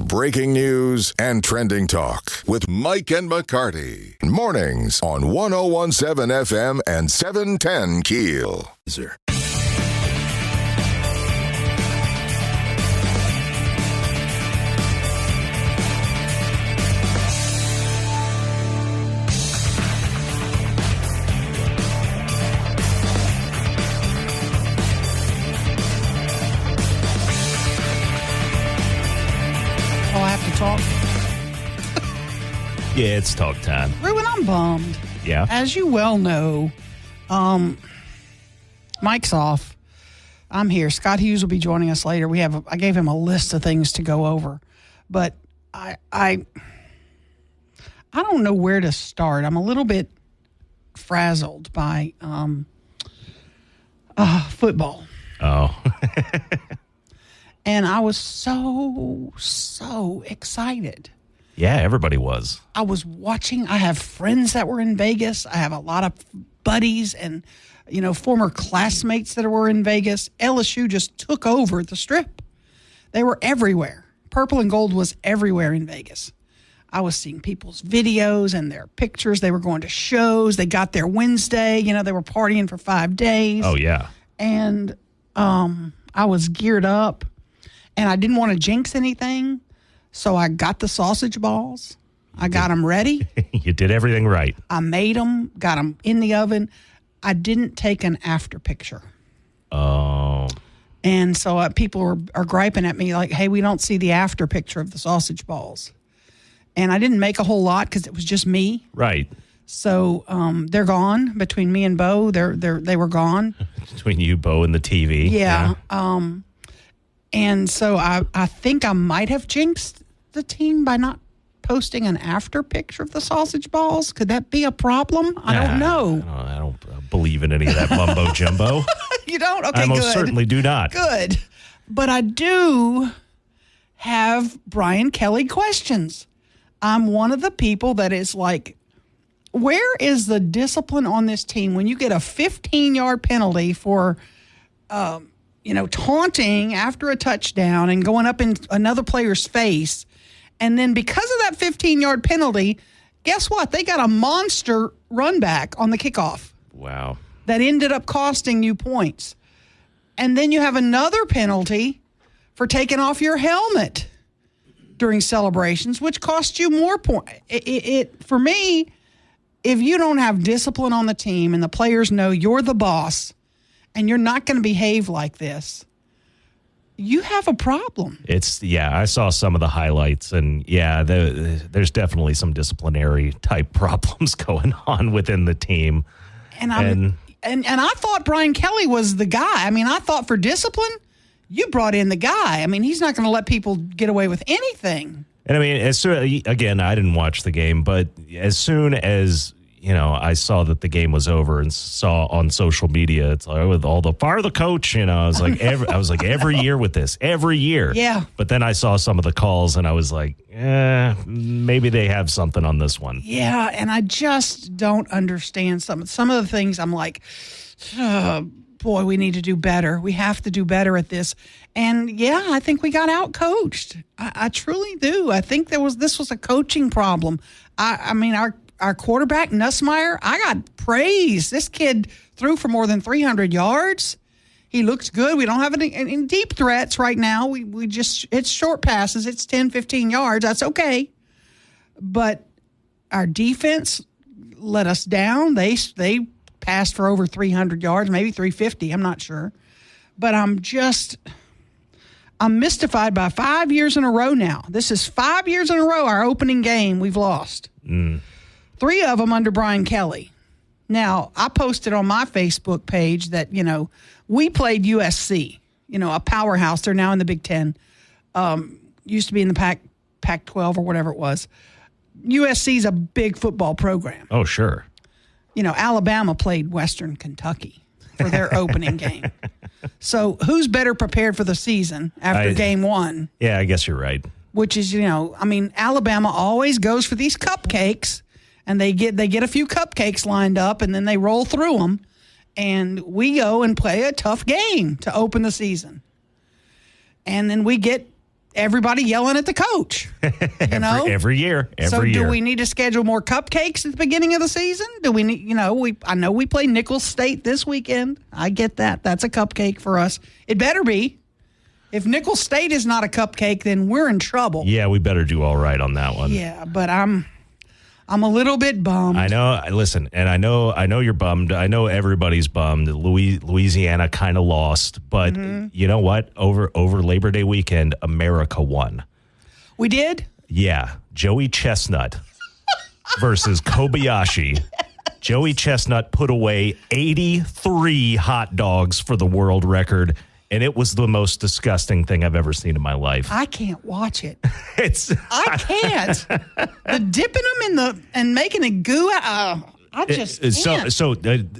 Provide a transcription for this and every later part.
breaking news and trending talk with Mike and McCarty. Mornings on 101.7 FM and 710 KEEL. Talk. Yeah, it's talk time. Ruben, I'm bummed. Yeah. As you well know, Mike's off. I'm here. Scott Hughes will be joining us later. I gave him a list of things to go over, but I don't know where to start. I'm a little bit frazzled by football. Oh. And I was so excited. Yeah, everybody was. I was watching. I have friends that were in Vegas. I have a lot of buddies and, former classmates that were in Vegas. LSU just took over the Strip. They were everywhere. Purple and gold was everywhere in Vegas. I was seeing people's videos and their pictures. They were going to shows. They got there Wednesday. They were partying for 5 days. Oh, yeah. And I was geared up. And I didn't want to jinx anything, so I got the sausage balls. I got them ready. You did everything right. I made them, got them in the oven. I didn't take an after picture. Oh. And so people are griping at me like, hey, we don't see the after picture of the sausage balls. And I didn't make a whole lot because it was just me. Right. So they're gone. Between me and Bo, they were gone. Between you, Bo, and the TV. Yeah. And so I think I might have jinxed the team by not posting an after picture of the sausage balls. Could that be a problem? I don't know. I don't believe in any of that mumbo jumbo. You don't? Okay, I most good. certainly do not. Good. But I do have Brian Kelly questions. I'm one of the people that is like, where is the discipline on this team when you get a 15-yard penalty for taunting after a touchdown and going up in another player's face. And then because of that 15-yard penalty, guess what? They got a monster run back on the kickoff. Wow. That ended up costing you points. And then you have another penalty for taking off your helmet during celebrations, which cost you more points. For me, if you don't have discipline on the team and the players know you're the boss, and you're not going to behave like this, you have a problem. I saw some of the highlights, and there's definitely some disciplinary type problems going on within the team. And I thought Brian Kelly was the guy. I mean, I thought for discipline, you brought in the guy. I mean, he's not going to let people get away with anything. And I mean, again, I didn't watch the game, but as soon as I saw that the game was over and saw on social media, it's like with all the fire the coach, I was like, every year with this, every year. Yeah. But then I saw some of the calls and I was like, maybe they have something on this one. Yeah. And I just don't understand some of the things. I'm like, oh, boy, we need to do better. We have to do better at this. And I think we got out coached. I truly do. I think this was a coaching problem. I mean, our quarterback, Nussmeier, I got praise. This kid threw for more than 300 yards. He looks good. We don't have any deep threats right now. We just, it's short passes. It's 10, 15 yards. That's okay. But our defense let us down. They passed for over 300 yards, maybe 350. I'm not sure. But I'm mystified by 5 years in a row now. This is 5 years in a row, our opening game we've lost. 3 of them under Brian Kelly. Now, I posted on my Facebook page that, we played USC, a powerhouse. They're now in the Big Ten. Used to be in the Pac-12 or whatever it was. USC is a big football program. Oh, sure. Alabama played Western Kentucky for their opening game. So who's better prepared for the season after game one? Yeah, I guess you're right. Which is, Alabama always goes for these cupcakes. And they get a few cupcakes lined up, and then they roll through them. And we go and play a tough game to open the season. And then we get everybody yelling at the coach. You know, every year. So do we need to schedule more cupcakes at the beginning of the season? Do we need, I know we play Nicholls State this weekend. I get that. That's a cupcake for us. It better be. If Nicholls State is not a cupcake, then we're in trouble. Yeah, we better do all right on that one. Yeah, but I'm a little bit bummed. I know. Listen, and I know you're bummed. I know everybody's bummed. Louisiana kind of lost, but you know what? Over Labor Day weekend, America won. We did? Yeah, Joey Chestnut versus Kobayashi. Joey Chestnut put away 83 hot dogs for the world record. And it was the most disgusting thing I've ever seen in my life. I can't watch it. I can't. The dipping them and making it goo. I just can't. So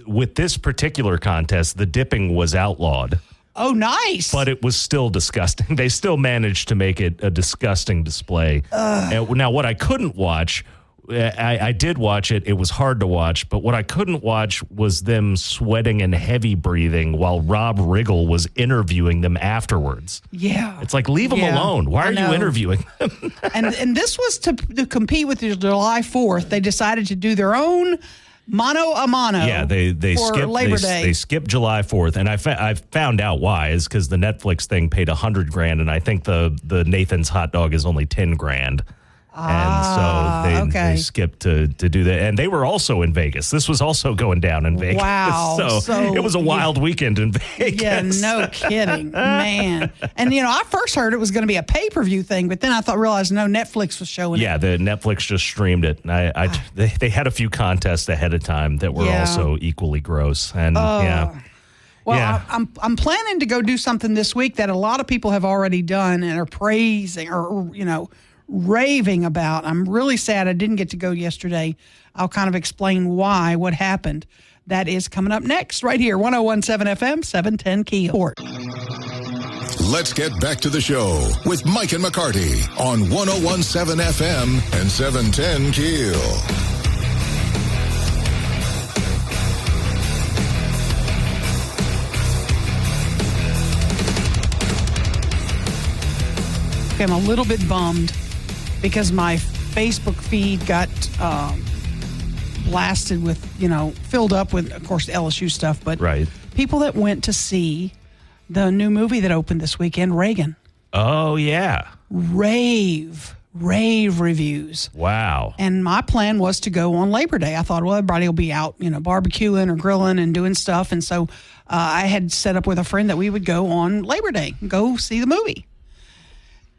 with this particular contest, the dipping was outlawed. Oh, nice. But it was still disgusting. They still managed to make it a disgusting display. Now, what I couldn't watch, I did watch it. It was hard to watch. But what I couldn't watch was them sweating and heavy breathing while Rob Riggle was interviewing them afterwards. Yeah. It's like, leave them alone. Why are you interviewing them? and this was to compete with the July 4th. They decided to do their own mano a mano. Yeah, they skipped Labor Day. They skipped July 4th, and I found out why is because the Netflix thing paid $100,000, and I think the Nathan's hot dog is only $10,000. And so they skipped to do that. And they were also in Vegas. This was also going down in Vegas. Wow. So it was a wild weekend in Vegas. Yeah, no kidding, man. And, I first heard it was going to be a pay-per-view thing, but then I realized, no, Netflix was showing it. Yeah, the Netflix just streamed it. And they had a few contests ahead of time that were also equally gross. And, Well, I'm planning to go do something this week that a lot of people have already done and are praising or raving about. I'm really sad I didn't get to go yesterday. I'll kind of explain what happened. That is coming up next right here, 101.7 FM, 710 KEEL. Let's get back to the show with Mike and McCarty on 101.7 FM and 710 KEEL. I'm a little bit bummed because my Facebook feed got blasted with, filled up with, of course, LSU stuff, but people that went to see the new movie that opened this weekend, Reagan. Oh, yeah. Rave reviews. Wow. And my plan was to go on Labor Day. I thought, well, everybody will be out, barbecuing or grilling and doing stuff. And so I had set up with a friend that we would go on Labor Day, go see the movie.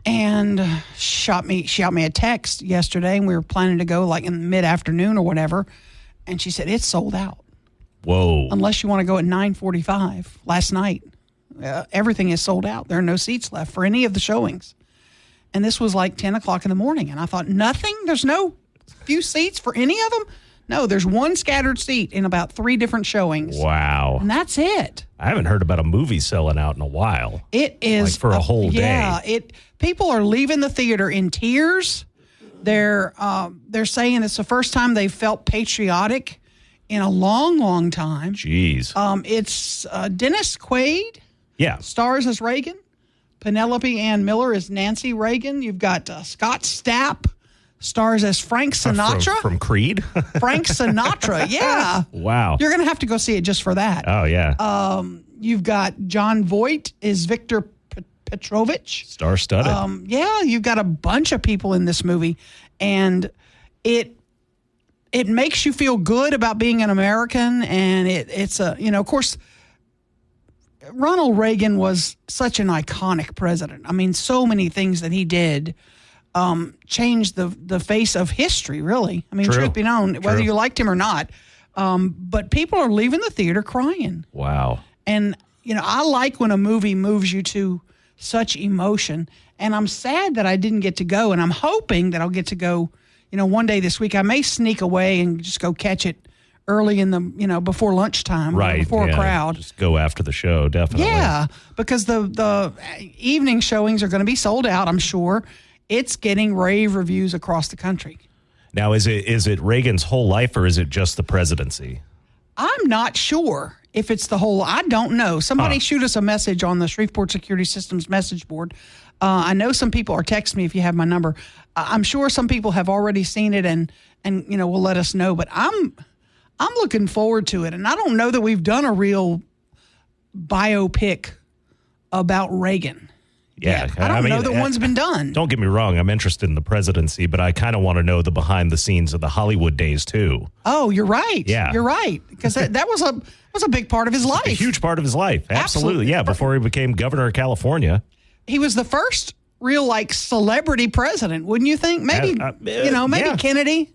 And shot me a text yesterday, and we were planning to go like in mid-afternoon or whatever. And she said, it's sold out. Whoa. Unless you want to go at 9:45 last night. Everything is sold out. There are no seats left for any of the showings. And this was like 10 o'clock in the morning. And I thought, nothing? There's no few seats for any of them? No, there's one scattered seat in about 3 different showings. Wow. And that's it. I haven't heard about a movie selling out in a while. It is. Like for a whole day. Yeah. People are leaving the theater in tears. They're saying it's the first time they've felt patriotic in a long, long time. Jeez. It's Dennis Quaid. Yeah. Stars as Reagan. Penelope Ann Miller is Nancy Reagan. You've got Scott Stapp. Stars as Frank Sinatra. From Creed? Frank Sinatra, yeah. Wow. You're going to have to go see it just for that. Oh, yeah. You've got John Voight is Victor Petrovich. Star-studded. Yeah, you've got a bunch of people in this movie. And it makes you feel good about being an American. And it's of course, Ronald Reagan was such an iconic president. I mean, so many things that he did changed the face of history, really. I mean, truth be known, whether you liked him or not. But people are leaving the theater crying. Wow. And, I like when a movie moves you to such emotion. And I'm sad that I didn't get to go. And I'm hoping that I'll get to go, one day this week. I may sneak away and just go catch it early in the, before lunchtime, before a crowd. Just go after the show, definitely. Yeah, because the evening showings are going to be sold out, I'm sure. It's getting rave reviews across the country. Now, is it Reagan's whole life or is it just the presidency? I'm not sure if it's the whole. I don't know. Somebody shoot us a message on the Shreveport Security Systems message board. I know some people are texting me if you have my number. I'm sure some people have already seen it and will let us know. But I'm looking forward to it, and I don't know that we've done a real biopic about Reagan. Yeah, I don't know that one's been done. Don't get me wrong. I'm interested in the presidency, but I kind of want to know the behind the scenes of the Hollywood days too. Oh, you're right. Yeah, you're right, because that was a big part of his life. A huge part of his life. Absolutely. Yeah. Before he became governor of California, he was the first real celebrity president, wouldn't you think? Maybe maybe Kennedy.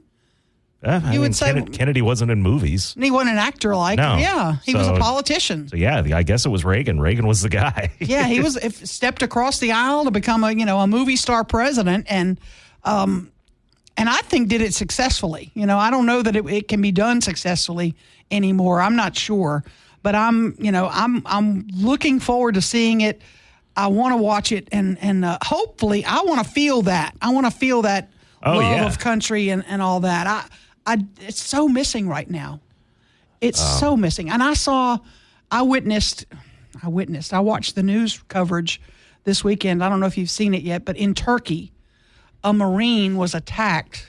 You would say Kennedy wasn't in movies. He wasn't an actor he was a politician. So I guess it was Reagan. Reagan was the guy. Yeah, he was stepped across the aisle to become a movie star president, and I think did it successfully. I don't know that it can be done successfully anymore. I'm not sure, but I'm looking forward to seeing it. I want to watch it, and hopefully I want to feel that. I want to feel that love of country and all that. It's so missing right now. It's so missing. And I watched the news coverage this weekend. I don't know if you've seen it yet, but in Turkey, a Marine was attacked,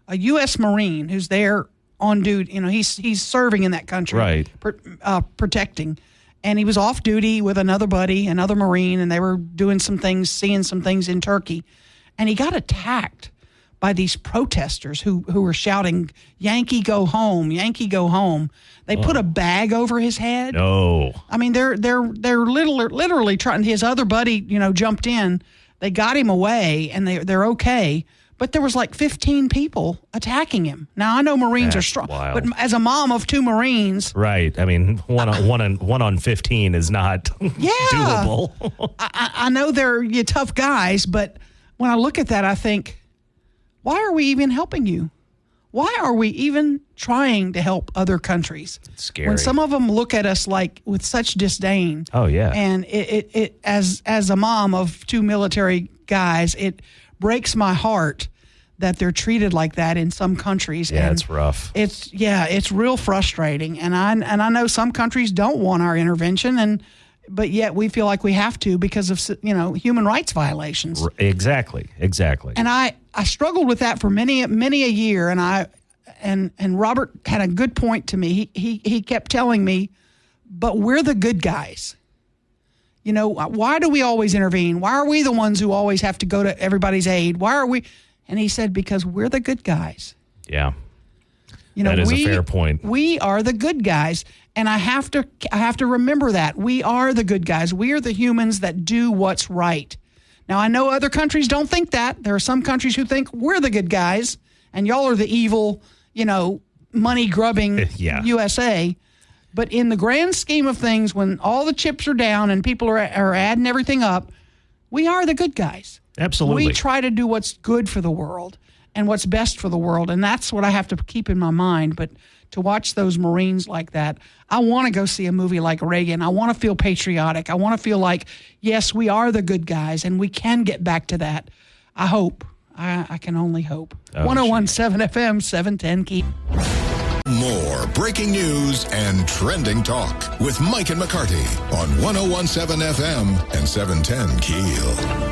a U.S. Marine who's there on duty. He's serving in that country, right? Protecting. And he was off duty with another buddy, another Marine, and they were doing some things, seeing some things in Turkey. And he got attacked by these protesters who were shouting, "Yankee, go home! Yankee, go home!" They put a bag over his head. No, I mean they're literally trying. His other buddy, jumped in. They got him away, and they're okay. But there was 15 people attacking him. Now I know Marines are strong, but as a mom of 2 Marines, right? I mean, one on 15 is not doable. I know they're tough guys, but when I look at that, I think, why are we even helping you? Why are we even trying to help other countries? It's scary. When some of them look at us with such disdain. Oh yeah. And it as a mom of 2 military guys, it breaks my heart that they're treated like that in some countries. Yeah, and it's rough. It's real frustrating. And I know some countries don't want our intervention, but yet we feel like we have to because of human rights violations. Exactly. And I struggled with that for many a year, and Robert had a good point to me. He kept telling me, but we're the good guys. Why do we always intervene? Why are we the ones who always have to go to everybody's aid? Why are we? And he said, because we're the good guys. Yeah. That is a fair point. We are the good guys, and I have to remember that. We are the good guys. We are the humans that do what's right. Now, I know other countries don't think that. There are some countries who think we're the good guys, and y'all are the evil, money-grubbing USA. But in the grand scheme of things, when all the chips are down and people are adding everything up, we are the good guys. Absolutely. We try to do what's good for the world and what's best for the world, and that's what I have to keep in my mind. But to watch those Marines like that, I want to go see a movie like Reagan. I want to feel patriotic. I want to feel like, yes, we are the good guys, and we can get back to that. I hope. I can only hope. 101.7 FM, 710 KEEL. More breaking news and trending talk with Mike and McCarty on 101.7 FM and 710 KEEL.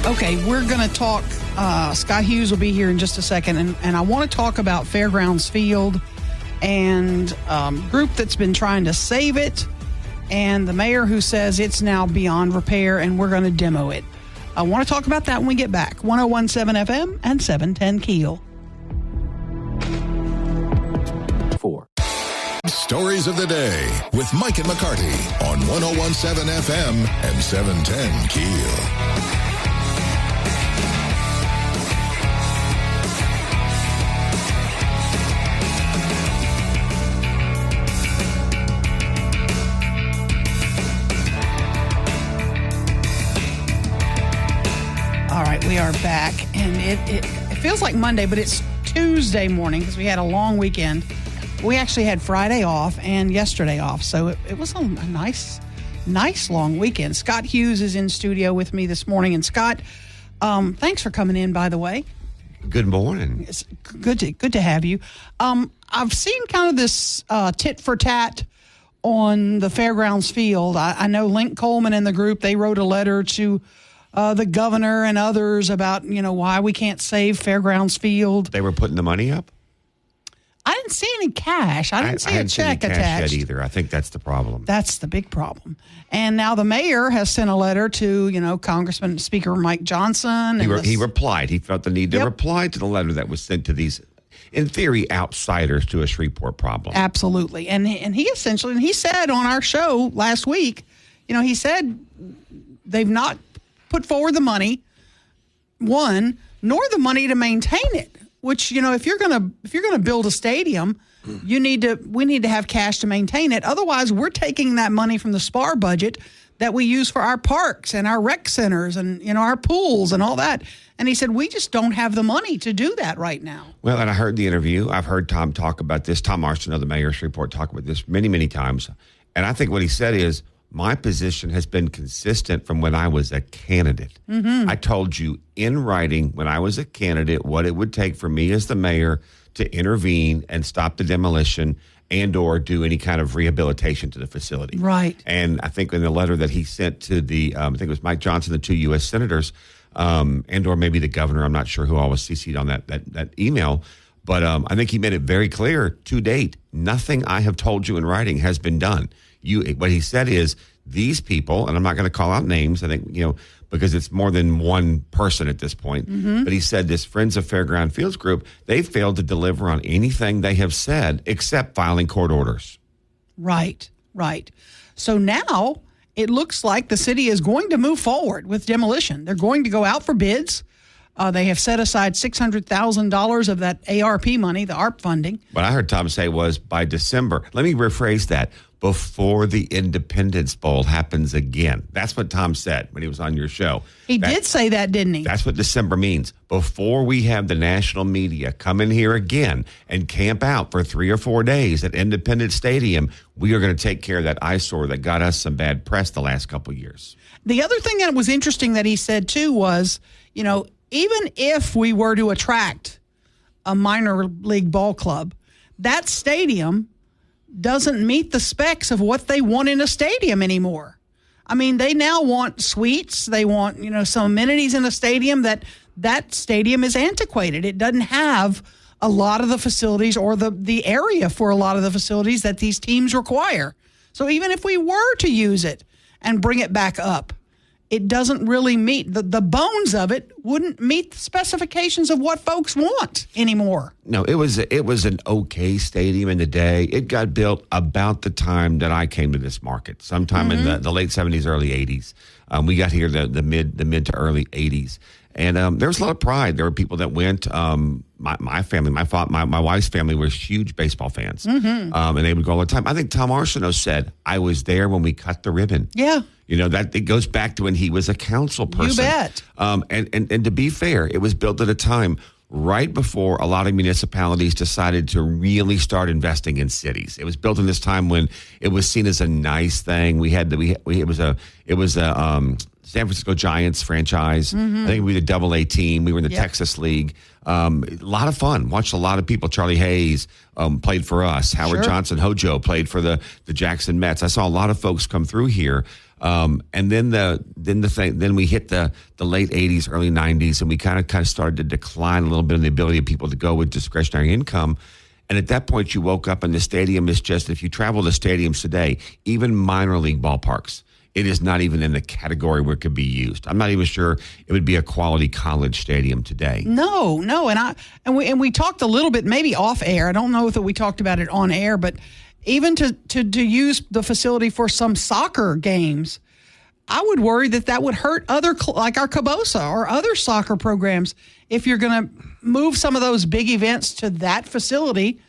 Okay, we're going to talk. Scott Hughes will be here in just a second, and I want to talk about Fairgrounds Field and group that's been trying to save it, and the mayor who says it's now beyond repair, and we're going to demo it. I want to talk about that when we get back. 101.7 FM and 710 KEEL. 4. Stories of the day with Mike and McCarty on 101.7 FM and 710 KEEL. All right, we are back, and it feels like Monday, but it's Tuesday morning because we had a long weekend. We actually had Friday off and yesterday off, so it was a nice long weekend. Scott Hughes is in studio with me this morning, and Scott, thanks for coming in, by the way. Good morning. It's good to have you. I've seen kind of this tit for tat on the Fairgrounds field. I know Link Coleman and the group, they wrote a letter to the governor and others about, why we can't save Fairgrounds field. They were putting the money up? I didn't see any cash. I didn't see a check attached. Cash yet either. I think that's the problem. That's the big problem. And now the mayor has sent a letter to, Congressman Speaker Mike Johnson. He replied. He felt the need to reply to the letter that was sent to these, in theory, outsiders to a Shreveport problem. Absolutely. And he said on our show last week, he said they've not put forward the money, nor the money to maintain it. Which, if you're gonna build a stadium, we need to have cash to maintain it. Otherwise, we're taking that money from the SPAR budget that we use for our parks and our rec centers and our pools and all that. And he said we just don't have the money to do that right now. Well, and I heard the interview. I've heard Tom talk about this. Tom Arsenault, the mayor of Shreveport, talk about this many, many times. And I think what he said is, my position has been consistent from when I was a candidate. Mm-hmm. I told you in writing when I was a candidate what it would take for me as the mayor to intervene and stop the demolition and or do any kind of rehabilitation to the facility. Right. And I think in the letter that he sent to the, I think it was Mike Johnson, the 2 U.S. senators, and or maybe the governor, I'm not sure who all was CC'd on that email, but I think he made it very clear to date, nothing I have told you in writing has been done. What he said is these people, and I'm not going to call out names, I think, because it's more than one person at this point, but he said this Friends of Fairground Fields group, they failed to deliver on anything they have said except filing court orders. Right. So now it looks like the city is going to move forward with demolition. They're going to go out for bids. They have set aside $600,000 of that ARP money, the ARP funding. What I heard Tom say was by December. Let me rephrase that. Before the Independence Bowl happens again. That's what Tom said when he was on your show. He did say that, didn't he? That's what December means. Before we have the national media come in here again and camp out for 3 or 4 days at Independence Stadium, we are going to take care of that eyesore that got us some bad press the last couple of years. The other thing that was interesting that he said, too, was, even if we were to attract a minor league ball club, that stadium doesn't meet the specs of what they want in a stadium anymore. I mean, they now want suites. They want, some amenities in a stadium that stadium is antiquated. It doesn't have a lot of the facilities or the area for a lot of the facilities that these teams require. So even if we were to use it and bring it back up, it doesn't really meet the bones of it wouldn't meet the specifications of what folks want anymore. No, it was an okay stadium in the day. It got built about the time that I came to this market, sometime in the late 70s, early 80s. We got here the mid to early 80s. And there was a lot of pride. There were people that went. My family, my wife's family were huge baseball fans, and they would go all the time. I think Tom Arsenault said, "I was there when we cut the ribbon." Yeah, that it goes back to when he was a council person. You bet. And to be fair, it was built at a time right before a lot of municipalities decided to really start investing in cities. It was built in this time when it was seen as a nice thing. It was a San Francisco Giants franchise. I think we were the AA team. We were in the Texas League. A lot of fun. Watched a lot of people. Charlie Hayes played for us. Howard Johnson, Hojo played for the Jackson Mets. I saw a lot of folks come through here. And then we hit the late 80s, early 90s, and we kind of started to decline a little bit in the ability of people to go with discretionary income. And at that point, you woke up and the stadium is just, if you travel to stadiums today, even minor league ballparks, it is not even in the category where it could be used. I'm not even sure it would be a quality college stadium today. No. And we talked a little bit, maybe off air. I don't know if we talked about it on air, but even to use the facility for some soccer games, I would worry that would hurt other, like our Cabosa or other soccer programs. If you're going to move some of those big events to that facility,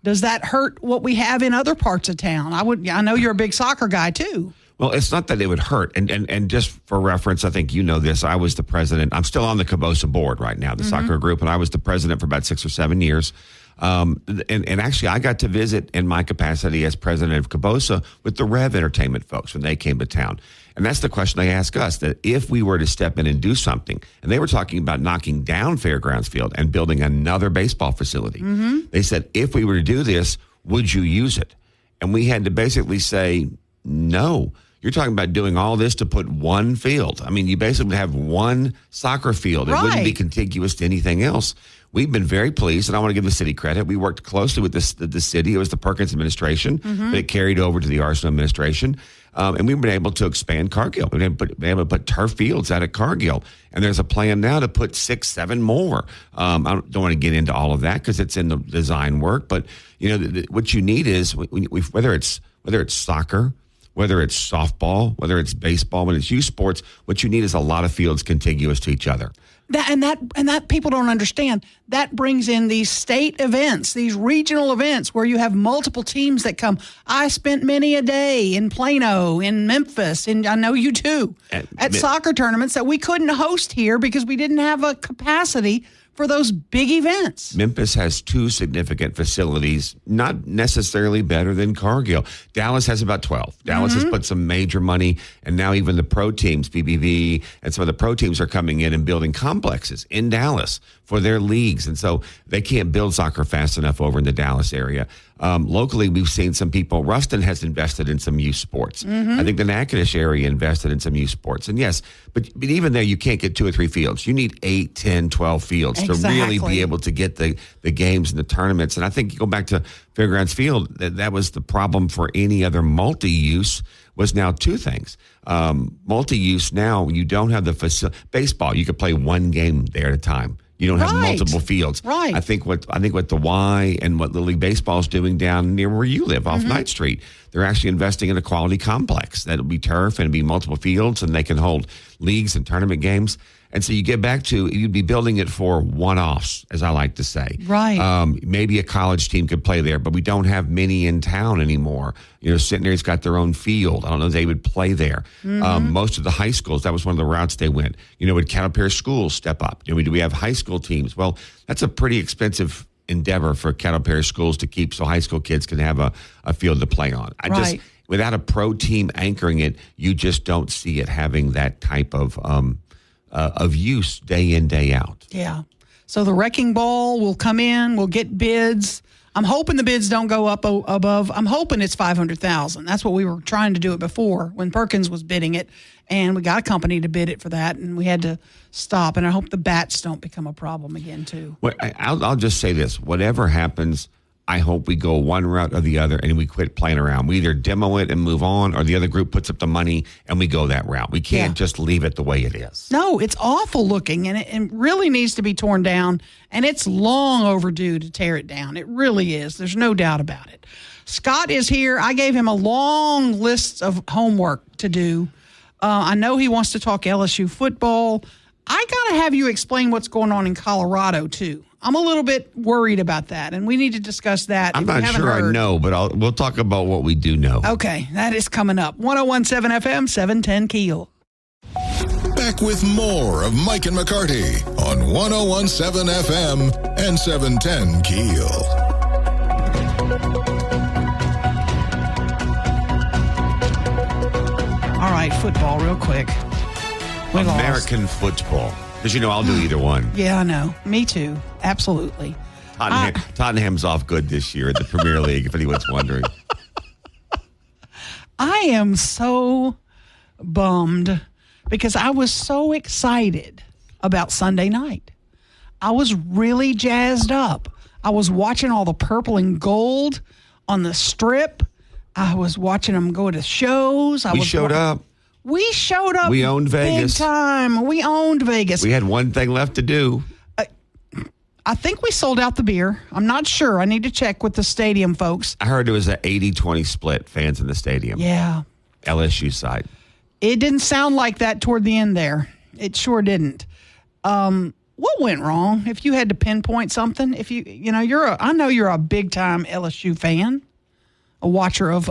does that hurt what we have in other parts of town? I know you're a big soccer guy too. Well, it's not that it would hurt. And just for reference, I think you know this, I was the president. I'm still on the Cabosa board right now, the soccer group, and I was the president for about 6 or 7 years. And actually, I got to visit in my capacity as president of Cabosa with the Rev Entertainment folks when they came to town. And that's the question they asked us, that if we were to step in and do something, and they were talking about knocking down Fairgrounds Field and building another baseball facility. They said, if we were to do this, would you use it? And we had to basically say, no. You're talking about doing all this to put one field. I mean, you basically have one soccer field. It wouldn't be contiguous to anything else. We've been very pleased, and I want to give the city credit. We worked closely with the city. It was the Perkins administration, but it carried over to the Arsenal administration. And we've been able to expand Cargill. We've been able to put turf fields out at Cargill. And there's a plan now to put 6, 7 more. I don't want to get into all of that because it's in the design work. But, what you need is, whether it's soccer, whether it's softball, whether it's baseball, when it's youth sports, what you need is a lot of fields contiguous to each other. That people don't understand. That brings in these state events, these regional events where you have multiple teams that come. I spent many a day in Plano, in Memphis, and I know you too, at soccer tournaments that we couldn't host here because we didn't have a capacity for those big events. Memphis has 2 significant facilities, not necessarily better than Cargill. Dallas has about 12. Dallas has put some major money, and now even the pro teams, BBV, and some of the pro teams are coming in and building complexes in Dallas for their leagues. And so they can't build soccer fast enough over in the Dallas area. Locally, we've seen some people. Ruston has invested in some youth sports. I think the Natchitoches area invested in some youth sports. And yes, but even there, you can't get 2 or 3 fields. You need 8, 10, 12 fields to really be able to get the games and the tournaments. And I think you go back to Fairgrounds Field, that was the problem for any other multi-use was now 2 things. Multi-use now, you don't have the facility. Baseball, you could play 1 game there at a time. You don't have multiple fields. Right. I think what the Y and what Little League Baseball is doing down near where you live off Ninth Street, they're actually investing in a quality complex that'll be turf and be multiple fields, and they can hold leagues and tournament games. And so you get back to, you'd be building it for one-offs, as I like to say. Right. Maybe a college team could play there, but we don't have many in town anymore. Centenary's got their own field. I don't know if they would play there. Most of the high schools, that was one of the routes they went. Would Cattle schools step up? Do we have high school teams? Well, that's a pretty expensive endeavor for Cattle Parish schools to keep so high school kids can have a field to play on. Without a pro team anchoring it, you just don't see it having that type of use day in, day out. Yeah. So the wrecking ball will come in. We'll get bids. I'm hoping the bids don't go up above. I'm hoping it's $500,000. That's what we were trying to do it before when Perkins was bidding it, and we got a company to bid it for that, and we had to stop. And I hope the bats don't become a problem again too. Well, I'll just say this: whatever happens, I hope we go one route or the other and we quit playing around. We either demo it and move on, or the other group puts up the money and we go that route. We can't just leave it the way it is. No, it's awful looking, and it really needs to be torn down, and it's long overdue to tear it down. It really is. There's no doubt about it. Scott is here. I gave him a long list of homework to do. I know he wants to talk LSU football. I got to have you explain what's going on in Colorado, too. I'm a little bit worried about that, and we need to discuss that. I'm not sure I know, but we'll talk about what we do know. Okay, that is coming up. 101.7 FM, 710 KEEL. Back with more of Mike and McCarty on 101.7 FM and 710 KEEL. All right, football real quick. American football. Because, I'll do either one. Yeah, I know. Me too. Absolutely. Tottenham's off good this year in the Premier League, if anyone's wondering. I am so bummed because I was so excited about Sunday night. I was really jazzed up. I was watching all the purple and gold on the strip. I was watching them go to shows. We showed up. We showed up. We owned Vegas. Big time. We owned Vegas. We had one thing left to do. I think we sold out the beer. I'm not sure. I need to check with the stadium folks. I heard it was an 80-20 split, fans in the stadium. Yeah. LSU side. It didn't sound like that toward the end there. It sure didn't. What went wrong? If you had to pinpoint something, I know you're a big time LSU fan, a watcher of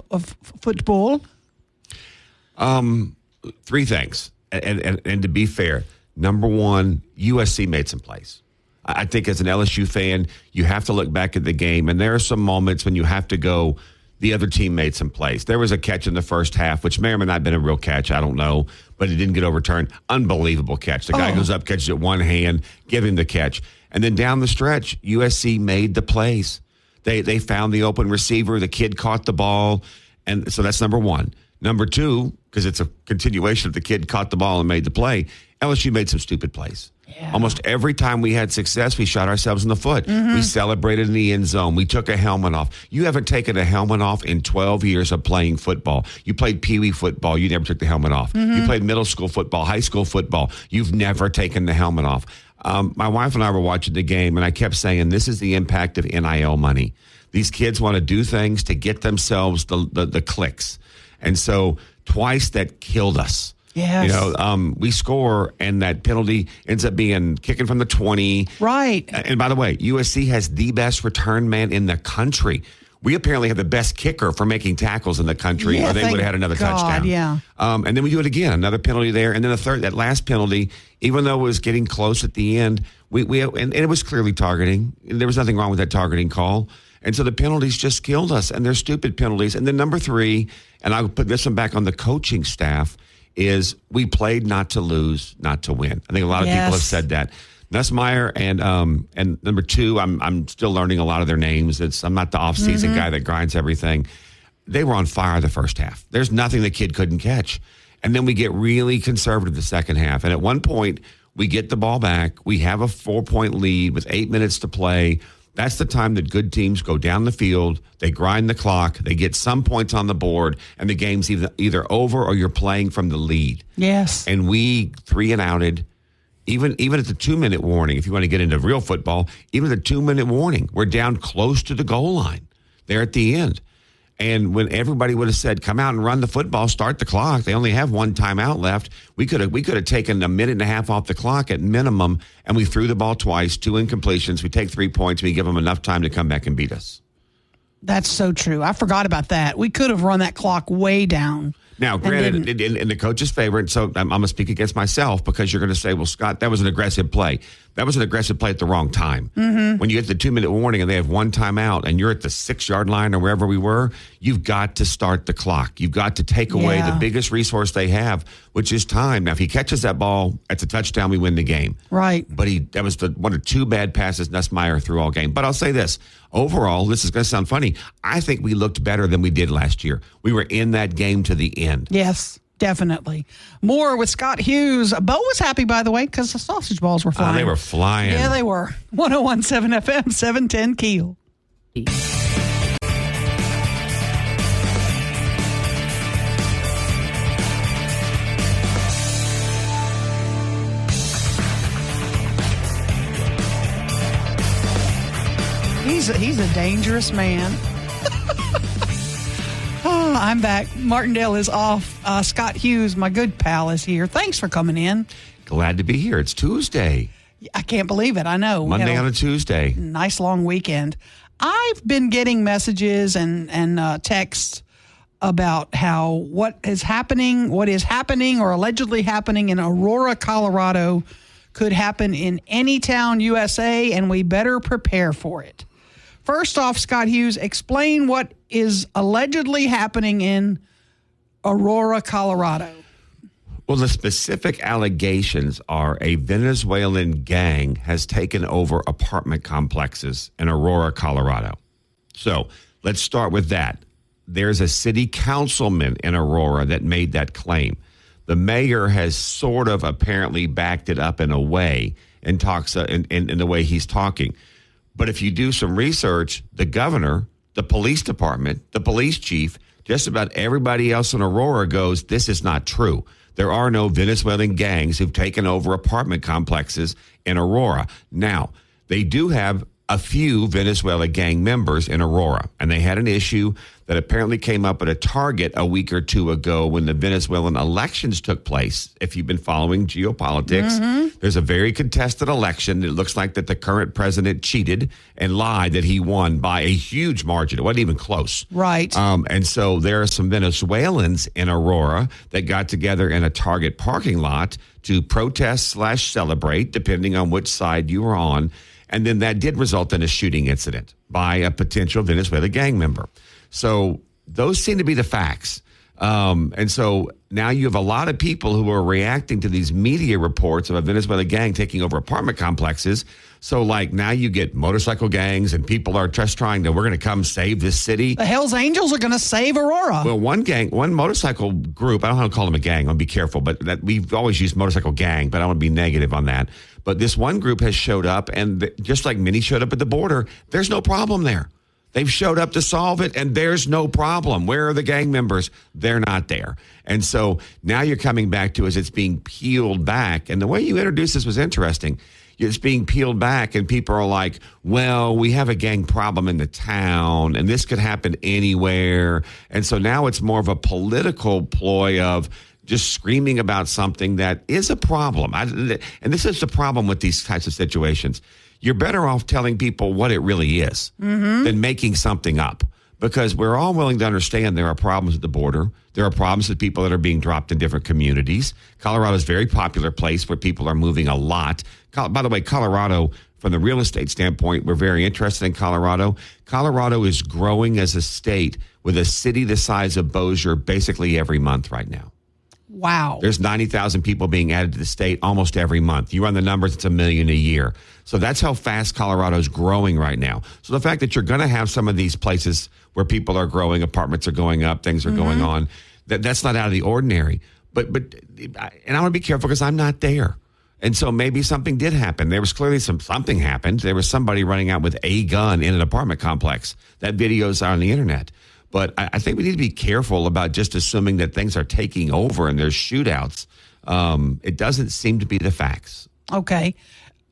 football. 3 things. And to be fair, number one, USC made some plays. I think as an LSU fan, you have to look back at the game, and there are some moments when you have to go, the other team made some plays. There was a catch in the first half, which may or may not have been a real catch. I don't know, but it didn't get overturned. Unbelievable catch. The guy goes up, catches it one hand, give him the catch. And then down the stretch, USC made the plays. They found the open receiver. The kid caught the ball. And so that's number one. Number two, because it's a continuation of the kid caught the ball and made the play, LSU made some stupid plays. Yeah. Almost every time we had success, we shot ourselves in the foot. We celebrated in the end zone. We took a helmet off. You haven't taken a helmet off in 12 years of playing football. You played peewee football. You never took the helmet off. You played middle school football, high school football. You've never taken the helmet off. My wife and I were watching the game, and I kept saying, this is the impact of NIL money. These kids want to do things to get themselves the clicks. And so twice that killed us. Yes. We score, and that penalty ends up being kicking from the 20. Right. And by the way, USC has the best return man in the country. We apparently have the best kicker for making tackles in the country, or they would have had another touchdown. Yeah. And then we do it again, another penalty there, and then that last penalty, even though it was getting close at the end, and it was clearly targeting. There was nothing wrong with that targeting call. And so the penalties just killed us, and they're stupid penalties. And then number three, and I'll put this one back on the coaching staff, is we played not to lose, not to win. I think a lot of people have said that. Nussmeier and number two, I'm still learning a lot of their names. I'm not the off-season guy that grinds everything. They were on fire the first half. There's nothing the kid couldn't catch. And then we get really conservative the second half. And at one point, we get the ball back. We have a 4-point lead with 8 minutes to play. That's the time that good teams go down the field, they grind the clock, they get some points on the board, and the game's either over or you're playing from the lead. Yes. And we 3-and-outed, even at the 2-minute warning, if you want to get into real football, even at the 2-minute warning, we're down close to the goal line there at the end. And when everybody would have said, come out and run the football, start the clock, they only have one timeout left. We could have taken a minute and a half off the clock at minimum, and we threw the ball twice, 2 incompletions. We take 3 points. We give them enough time to come back and beat us. That's so true. I forgot about that. We could have run that clock way down. Now, granted, in the coach's favor, and so I'm going to speak against myself because you're going to say, well, Scott, that was an aggressive play. That was an aggressive play at the wrong time. When you get the 2-minute warning and they have one timeout and you're at the 6-yard line or wherever we were, you've got to start the clock. You've got to take away the biggest resource they have, which is time. Now, if he catches that ball, it's a touchdown, we win the game. Right. But that was one of 2 bad passes Nussmeier threw all game. But I'll say this. Overall, this is going to sound funny. I think we looked better than we did last year. We were in that game to the end. Yes, definitely. More with Scott Hughes. Bo was happy, by the way, because the sausage balls were flying. They were flying. Yeah, they were. 101.7 FM, 710 KEEL. He's a dangerous man. I'm back. Martindale is off. Scott Hughes, my good pal, is here. Thanks for coming in. Glad to be here. It's Tuesday. I can't believe it. I know. Monday on a Tuesday. Nice long weekend. I've been getting messages and texts about what is happening or allegedly happening in Aurora, Colorado could happen in any town, USA, and we better prepare for it. First off, Scott Hughes, explain what is allegedly happening in Aurora, Colorado. Well, the specific allegations are a Venezuelan gang has taken over apartment complexes in Aurora, Colorado. So let's start with that. There's a city councilman in Aurora that made that claim. The mayor has sort of apparently backed it up in a way and talks in the way he's talking. But if you do some research, the governor, the police department, the police chief, just about everybody else in Aurora goes, this is not true. There are no Venezuelan gangs who've taken over apartment complexes in Aurora. Now, they do have a few Venezuela gang members in Aurora, and they had an issue that apparently came up at a Target a week or two ago when the Venezuelan elections took place. If you've been following geopolitics, there's a very contested election. It looks like that the current president cheated and lied that he won by a huge margin. It wasn't even close. Right. And so there are some Venezuelans in Aurora that got together in a Target parking lot to protest/celebrate, depending on which side you were on. And then that did result in a shooting incident by a potential Venezuela gang member. So those seem to be the facts. And so now you have a lot of people who are reacting to these media reports of a Venezuela gang taking over apartment complexes. So, like, now you get motorcycle gangs and people are just trying to, we're going to come save this city. The Hells Angels are going to save Aurora. Well, one motorcycle group, I don't know how to call them a gang, I want to be careful, but that we've always used motorcycle gang, but I want to be negative on that. But this one group has showed up, and just like many showed up at the border, there's no problem there. They've showed up to solve it, and there's no problem. Where are the gang members? They're not there. And so now you're coming back to it's being peeled back. And the way you introduced this was interesting. It's being peeled back, and people are like, well, we have a gang problem in the town, and this could happen anywhere. And so now it's more of a political ploy of just screaming about something that is a problem. And this is the problem with these types of situations. You're better off telling people what it really is than making something up, because we're all willing to understand there are problems at the border. There are problems with people that are being dropped in different communities. Colorado is a very popular place where people are moving a lot. By the way, Colorado, from the real estate standpoint, we're very interested in Colorado. Colorado is growing as a state with a city the size of Bossier basically every month right now. Wow. There's 90,000 people being added to the state almost every month. You run the numbers, it's 1 million a year. So that's how fast Colorado's growing right now. So the fact that you're going to have some of these places where people are growing, apartments are going up, things are going on, that's not out of the ordinary. But and I want to be careful because I'm not there. And so maybe something did happen. There was clearly something happened. There was somebody running out with a gun in an apartment complex. That video's on the internet. But I think we need to be careful about just assuming that things are taking over and there's shootouts. It doesn't seem to be the facts. Okay.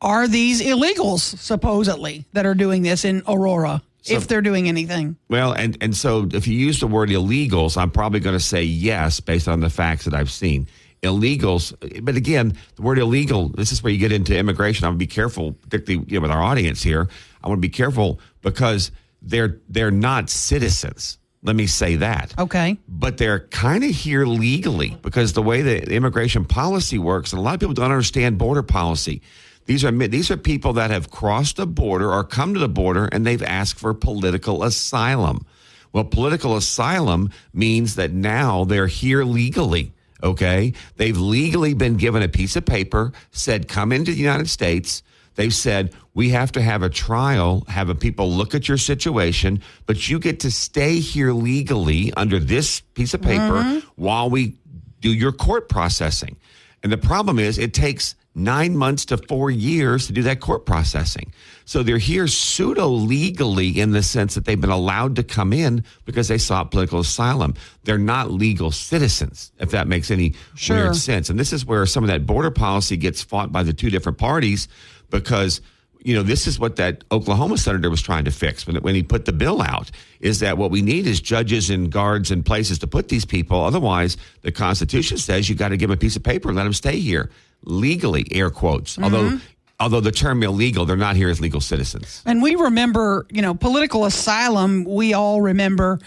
Are these illegals, supposedly, that are doing this in Aurora, if they're doing anything? Well, and so if you use the word illegals, I'm probably going to say yes, based on the facts that I've seen. Illegals, but again, the word illegal, this is where you get into immigration. I want to be careful, particularly with our audience here. I want to be careful because they're not citizens. Let me say that. Okay. But they're kind of here legally because the way the immigration policy works, and a lot of people don't understand border policy. These are people that have crossed the border or come to the border and they've asked for political asylum. Well, political asylum means that now they're here legally. Okay. They've legally been given a piece of paper, said, come into the United States. They've said, we have to have a trial, have people look at your situation, but you get to stay here legally under this piece of paper while we do your court processing. And the problem is it takes 9 months to 4 years to do that court processing. So they're here pseudo-legally in the sense that they've been allowed to come in because they sought political asylum. They're not legal citizens, if that makes any weird sense. And this is where some of that border policy gets fought by the two different parties because, this is what that Oklahoma senator was trying to fix when he put the bill out, is that what we need is judges and guards and places to put these people. Otherwise, the Constitution says you got to give them a piece of paper and let them stay here legally, air quotes. Although the term illegal, they're not here as legal citizens. And we remember, political asylum, we all remember,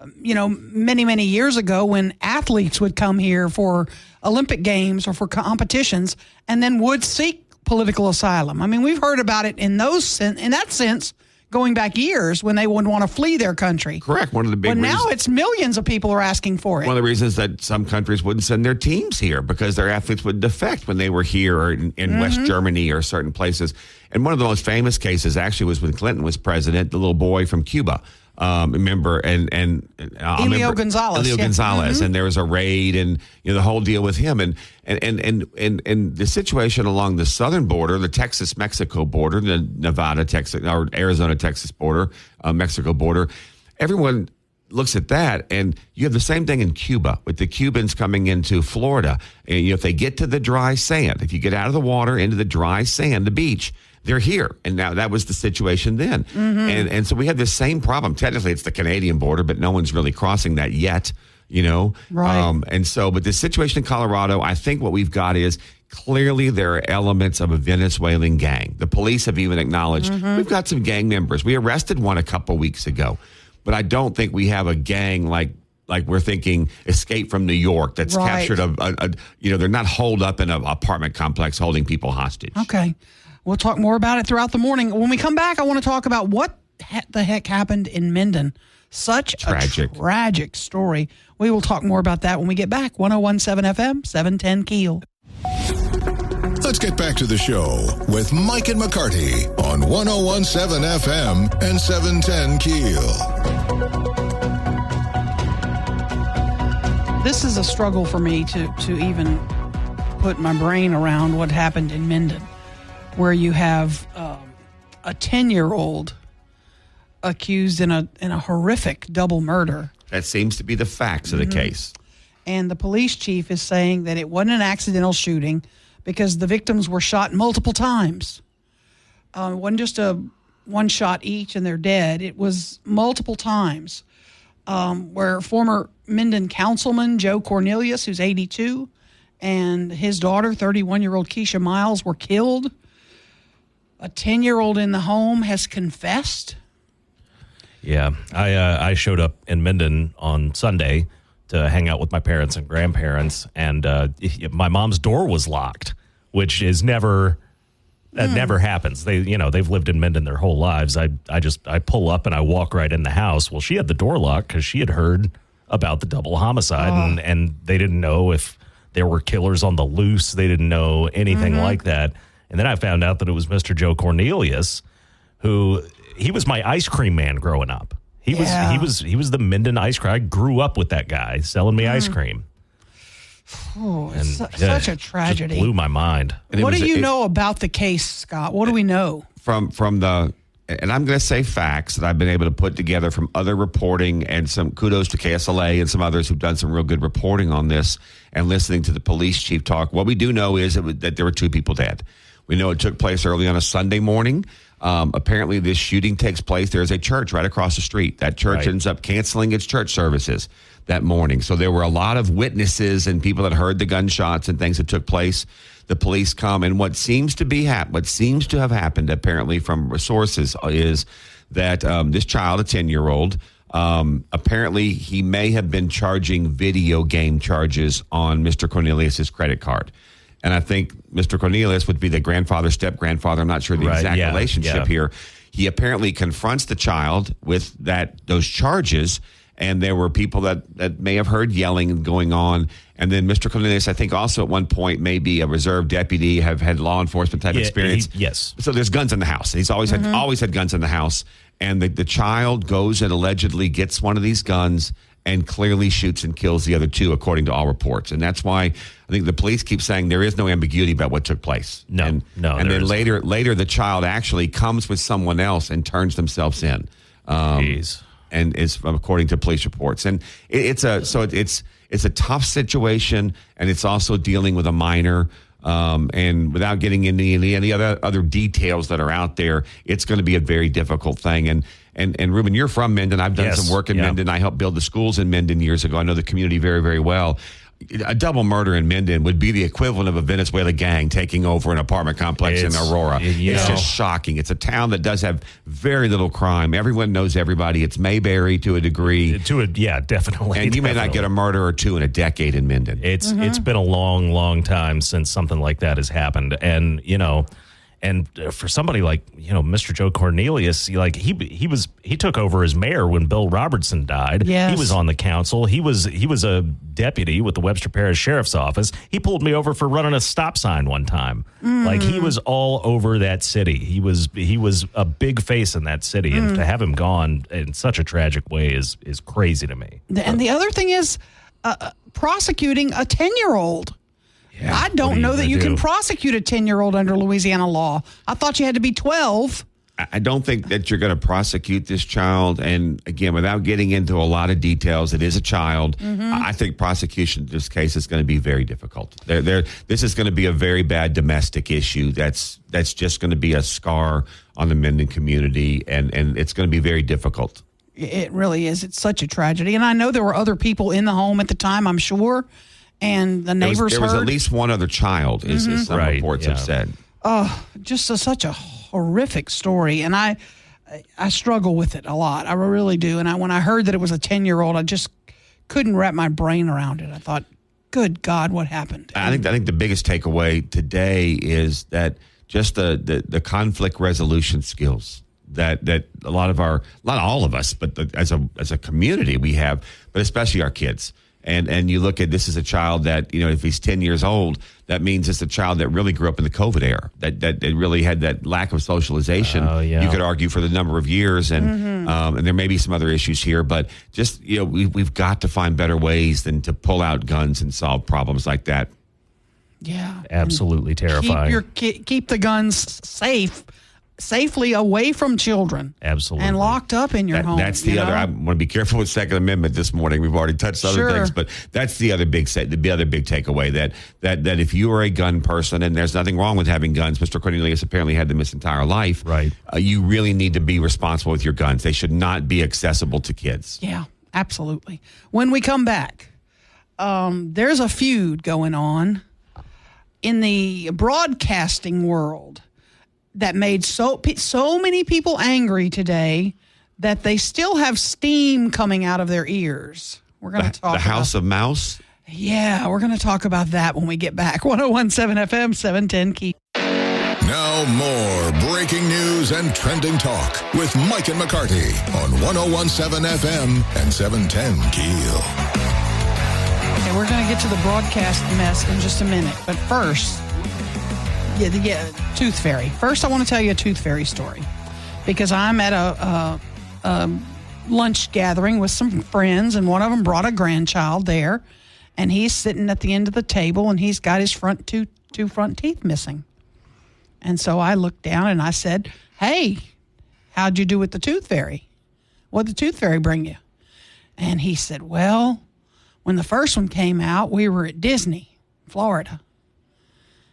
many, many years ago when athletes would come here for Olympic Games or for competitions and then would seek political asylum. I mean, we've heard about it in that sense going back years when they would want to flee their country. Correct. One of the big reasons. But now it's millions of people are asking for it. One of the reasons that some countries wouldn't send their teams here because their athletes would defect when they were here or in West Germany or certain places. And one of the most famous cases actually was when Clinton was president, the little boy from Cuba. Remember, Elio Gonzalez, and there was a raid, and the whole deal with him, and the situation along the southern border, the Texas-Mexico border, the Nevada-Texas or Arizona-Texas border, Mexico border. Everyone looks at that, and you have the same thing in Cuba with the Cubans coming into Florida. And if they get to the dry sand, if you get out of the water into the dry sand, the beach, they're here. And now that was the situation then. And so we have this same problem. Technically, it's the Canadian border, but no one's really crossing that yet, Right. And so, but the situation in Colorado, I think what we've got is clearly there are elements of a Venezuelan gang. The police have even acknowledged we've got some gang members. We arrested one a couple weeks ago, but I don't think we have a gang like we're thinking Escape from New York that's captured they're not holed up in an apartment complex holding people hostage. Okay. We'll talk more about it throughout the morning. When we come back, I want to talk about what the heck happened in Minden? Such Tragic. a tragic story. We will talk more about that when we get back. 101.7 FM, 710 KEEL. Let's get back to the show with Mike and McCarty on 101.7 FM and 710 KEEL. This is a struggle for me to even put my brain around what happened in Minden, where you have a 10-year-old accused in a horrific double murder. That seems to be the facts of the case. And the police chief is saying that it wasn't an accidental shooting because the victims were shot multiple times. It wasn't just one shot each and they're dead. It was multiple times. Where former Minden councilman Joe Cornelius, who's 82, and his daughter, 31-year-old Keisha Miles, were killed. A 10-year-old in the home has confessed. Yeah, I showed up in Minden on Sunday to hang out with my parents and grandparents, and my mom's door was locked, which is never happens. They've lived in Minden their whole lives. I pull up and I walk right in the house. Well, she had the door locked because she had heard about the double homicide, and they didn't know if there were killers on the loose. They didn't know anything like that. And then I found out that it was Mr. Joe Cornelius, who he was my ice cream man growing up. He was the Minden ice cream. I grew up with that guy selling me ice cream. Oh, it's such a tragedy. Just blew my mind. What do you know about the case, Scott? What do we know? From the, and I'm going to say facts that I've been able to put together from other reporting, and some kudos to KSLA and some others who've done some real good reporting on this and listening to the police chief talk. What we do know is that there were 2 people dead. We know it took place early on a Sunday morning. Apparently, this shooting takes place. There's a church right across the street. That church ends up canceling its church services that morning. So there were a lot of witnesses and people that heard the gunshots and things that took place. The police come, and what seems to have happened, apparently from sources, is that this child, a 10-year-old, apparently he may have been charging video game charges on Mr. Cornelius's credit card. And I think Mr. Cornelius would be the grandfather, step-grandfather. I'm not sure the exact relationship here. He apparently confronts the child with those charges, and there were people that may have heard yelling going on. And then Mr. Cornelius, I think also at one point, maybe a reserve deputy, have had law enforcement type experience. Yes. So there's guns in the house. He's always had guns in the house. And the child goes and allegedly gets one of these guns and clearly shoots and kills the other 2, according to all reports. And that's why I think the police keep saying there is no ambiguity about what took place. And then later, the child actually comes with someone else and turns themselves in. And is according to police reports. And it's a tough situation, and it's also dealing with a minor. And without getting into any other details that are out there, it's going to be a very difficult thing. And Ruben, you're from Minden. I've done some work in Minden. I helped build the schools in Minden years ago. I know the community very, very well. A double murder in Minden would be the equivalent of a Venezuela gang taking over an apartment complex in Aurora. It's just shocking. It's a town that does have very little crime. Everyone knows everybody. It's Mayberry to a degree. Definitely. And you may not get a murder or 2 in a decade in Minden. It's been a long, long time since something like that has happened. And, and for somebody like, Mr. Joe Cornelius, he took over as mayor when Bill Robertson died. Yes. He was on the council. He was a deputy with the Webster Parish Sheriff's Office. He pulled me over for running a stop sign one time. He was all over that city. He was a big face in that city, and to have him gone in such a tragic way is crazy to me. And the other thing is prosecuting a 10-year-old. Yeah. I don't know that you can prosecute a 10-year-old under Louisiana law. I thought you had to be 12. I don't think that you're going to prosecute this child. And again, without getting into a lot of details, it is a child. I think prosecution in this case is going to be very difficult. This is going to be a very bad domestic issue. That's just going to be a scar on the Minden community, and it's going to be very difficult. It really is. It's such a tragedy. And I know there were other people in the home at the time, I'm sure. And the neighbors there was at least one other child, as some reports have said. Oh, just such a horrific story. And I struggle with it a lot. I really do. And when I heard that it was a 10-year-old, I just couldn't wrap my brain around it. I thought, good God, what happened? I think the biggest takeaway today is that just the conflict resolution skills that a lot of our, not all of us, but as a community we have, but especially our kids. And you look at this as a child that, if he's 10 years old, that means it's a child that really grew up in the COVID era, that it really had that lack of socialization. Oh, yeah. You could argue for the number of years, and there may be some other issues here, but just, we've got to find better ways than to pull out guns and solve problems like that. Yeah. Absolutely terrifying. Keep the guns safely away from children. Absolutely. And locked up in your home. That's the other. I want to be careful with Second Amendment this morning. We've already touched other things, but that's the other big takeaway that if you are a gun person, and there's nothing wrong with having guns, Mr. Cornelius apparently had them his entire life. Right. You really need to be responsible with your guns. They should not be accessible to kids. Yeah, absolutely. When we come back, there's a feud going on in the broadcasting world that made so many people angry today that they still have steam coming out of their ears. We're going to talk about the House of Mouse. Yeah, we're going to talk about that when we get back. 101.7 FM, 710 KEEL. Now more breaking news and trending talk with Mike and McCarty on 101.7 FM and 710 KEEL. Okay, we're going to get to the broadcast mess in just a minute. But first, the Tooth Fairy. First, I want to tell you a Tooth Fairy story because I'm at a lunch gathering with some friends, and one of them brought a grandchild there, and he's sitting at the end of the table, and he's got his two front teeth missing. And so I looked down and I said, "Hey, how'd you do with the Tooth Fairy? What'd the Tooth Fairy bring you?" And he said, "Well, when the first one came out, we were at Disney, Florida.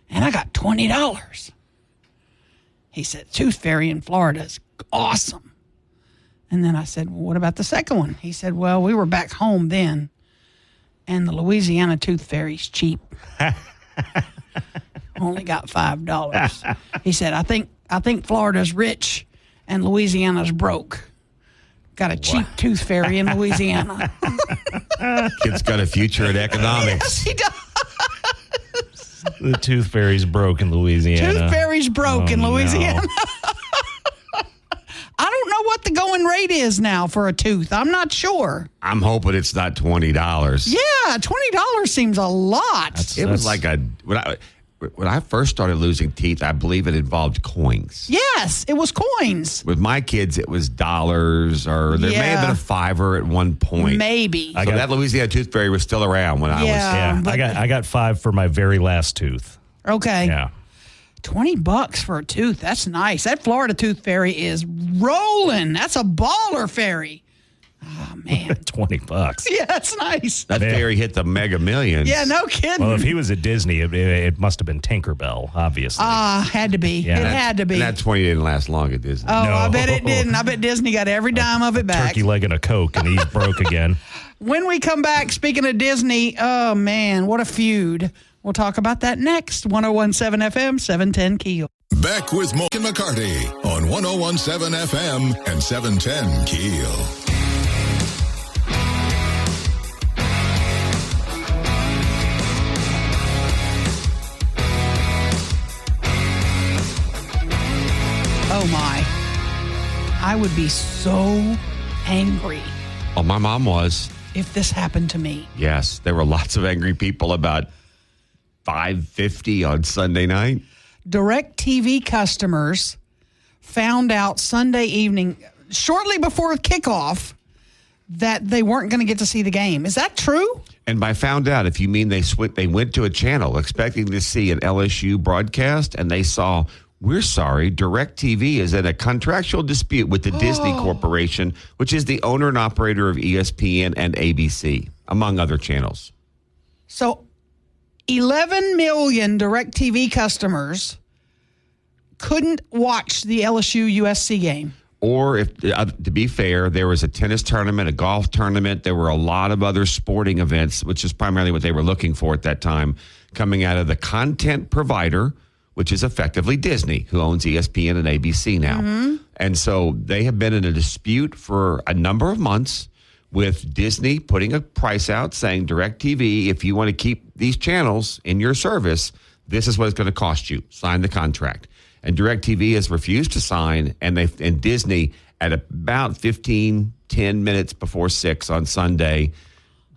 And I got $20. He said, "Tooth Fairy in Florida is awesome." And then I said, "Well, what about the second one?" He said, "Well, we were back home then, and the Louisiana Tooth Fairy's cheap. Only got $5. He said, I think Florida's rich and Louisiana's broke. Got a cheap Tooth Fairy in Louisiana." Kid's got a future in economics. Yes, he does. The Tooth Fairy's broke in Louisiana. Tooth Fairy's broke in Louisiana. No. I don't know what the going rate is now for a tooth. I'm not sure. I'm hoping it's not $20. Yeah, $20 seems a lot. It was like when I first started losing teeth, I believe it involved coins. Yes, it was coins. With my kids, it was dollars, or there may have been a $5 at one point. Maybe. So that Louisiana Tooth Fairy was still around when I was. Yeah, I got $5 for my very last tooth. Okay. Yeah. $20 for a tooth. That's nice. That Florida Tooth Fairy is rolling. That's a baller fairy. Oh, man. $20. Yeah, that's nice. That fairy hit the Mega Millions. Yeah, no kidding. Well, if he was at Disney, it must have been Tinkerbell, obviously. Had to be. Yeah. It had to be. And that 20 didn't last long at Disney. Oh, No. I bet it didn't. I bet Disney got every dime of it back. Turkey leg and a Coke, and he's broke again. When we come back, speaking of Disney, oh, man, what a feud. We'll talk about that next. 101.7 FM, 710 KEEL. Back with Mike and McCarty on 101.7 FM and 710 KEEL. Oh, my. I would be so angry Oh, my mom was. if this happened to me. Yes, there were lots of angry people about 5:50 on Sunday night. DirecTV customers found out Sunday evening, shortly before kickoff, that they weren't going to get to see the game. Is that true? And by found out, if you mean they went to a channel expecting to see an LSU broadcast, and they saw, "We're sorry, DirecTV is in a contractual dispute with the Disney Corporation, which is the owner and operator of ESPN and ABC, among other channels." So 11 million DirecTV customers couldn't watch the LSU-USC game. Or, if to be fair, there was a tennis tournament, a golf tournament. There were a lot of other sporting events, which is primarily what they were looking for at that time, coming out of the content provider, which is effectively Disney, who owns ESPN and ABC now. Mm-hmm. And so they have been in a dispute for a number of months, with Disney putting a price out saying, DirecTV, if you want to keep these channels in your service, this is what it's going to cost you. Sign the contract. And DirecTV has refused to sign, and Disney at about 10 minutes before 6 on Sunday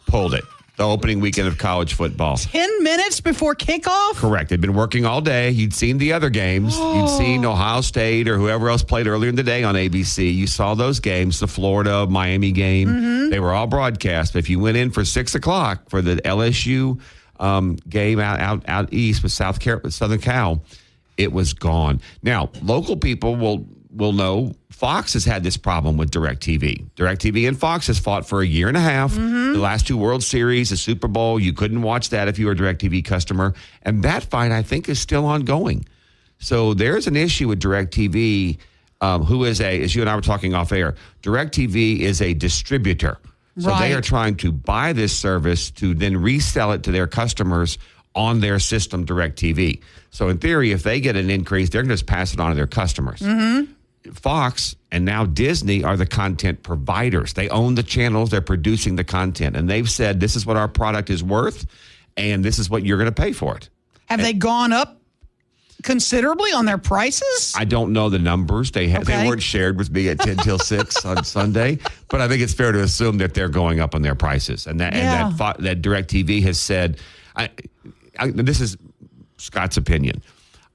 pulled it. The opening weekend of college football. 10 minutes before kickoff? Correct. They'd been working all day. You'd seen the other games. You'd seen Ohio State or whoever else played earlier in the day on ABC. You saw those games, the Florida-Miami game. They were all broadcast. But if you went in for 6 o'clock for the LSU game out east with Southern Cal, it was gone. Now, local people will know Fox has had this problem with DirecTV. DirecTV and Fox has fought for a year and a half. The last 2 World Series, the Super Bowl, you couldn't watch that if you were a DirecTV customer. And that fight, I think, is still ongoing. So there's an issue with DirecTV, who is as you and I were talking off air, DirecTV is a distributor. So they are trying to buy this service to then resell it to their customers on their system, DirecTV. So in theory, if they get an increase, they're going to just pass it on to their customers. Fox and now Disney are the content providers. They own the channels. They're producing the content. And they've said, this is what our product is worth, and this is what you're going to pay for it. Have they gone up considerably on their prices? I don't know the numbers. They weren't shared with me at 10 till 6 on Sunday. But I think it's fair to assume that they're going up on their prices. And that DirecTV has said, this is Scott's opinion.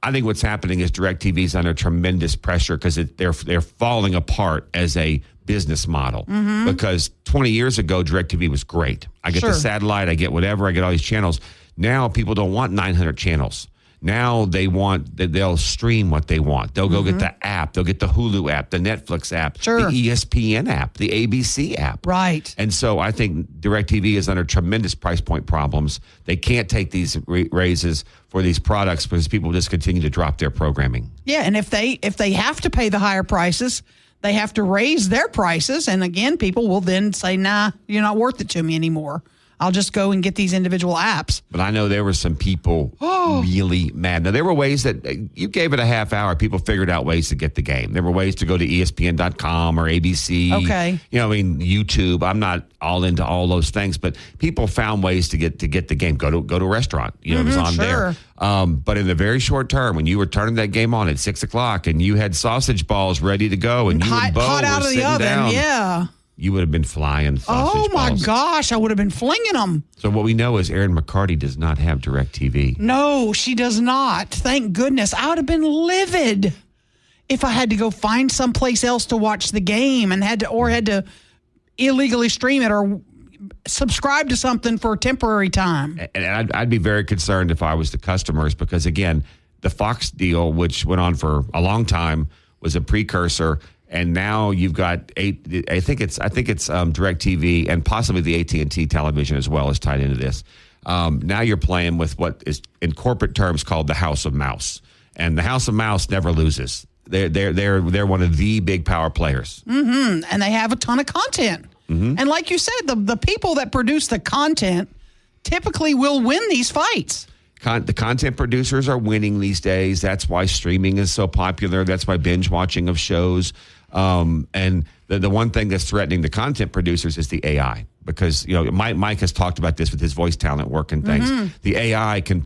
I think what's happening is DirecTV is under tremendous pressure because they're falling apart as a business model. Because 20 years ago, DirecTV was great. I get the satellite, I get whatever, I get all these channels. Now people don't want 900 channels. Now they'll stream what they want. They'll go get the app. They'll get the Hulu app, the Netflix app, the ESPN app, the ABC app. Right. And so I think DirecTV is under tremendous price point problems. They can't take these raises for these products because people just continue to drop their programming. Yeah, and if they have to pay the higher prices, they have to raise their prices. And again, people will then say, nah, you're not worth it to me anymore. I'll just go and get these individual apps. But I know there were some people really mad. Now, there were ways that you gave it a half hour. People figured out ways to get the game. There were ways to go to ESPN.com or ABC. Okay. YouTube. I'm not all into all those things, but people found ways to get the game. Go to a restaurant. It was on there. But in the very short term, when you were turning that game on at 6 o'clock and you had sausage balls ready to go and you and Bo hot out were of the sitting oven, down, you would have been flying sausage balls. Oh, my gosh. I would have been flinging them. So what we know is Erin McCarty does not have DirecTV. No, she does not. Thank goodness. I would have been livid if I had to go find someplace else to watch the game and had to illegally stream it or subscribe to something for a temporary time. And I'd be very concerned if I was the customers because, again, the Fox deal, which went on for a long time, was a precursor. And now you've got I think it's DirecTV and possibly the AT&T television as well is tied into this. Now you're playing with what is in corporate terms called the House of Mouse, and the House of Mouse never loses. They're one of the big power players, and they have a ton of content. And like you said, the people that produce the content typically will win these fights. The content producers are winning these days. That's why streaming is so popular. That's why binge watching of shows. And the one thing that's threatening the content producers is the AI. Because Mike has talked about this with his voice talent work and things. The AI can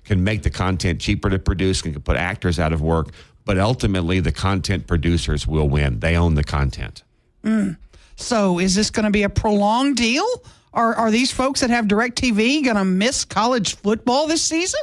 make the content cheaper to produce, can put actors out of work, but ultimately the content producers will win. They own the content. So is this going to be a prolonged deal? Are these folks that have DirecTV going to miss college football this season?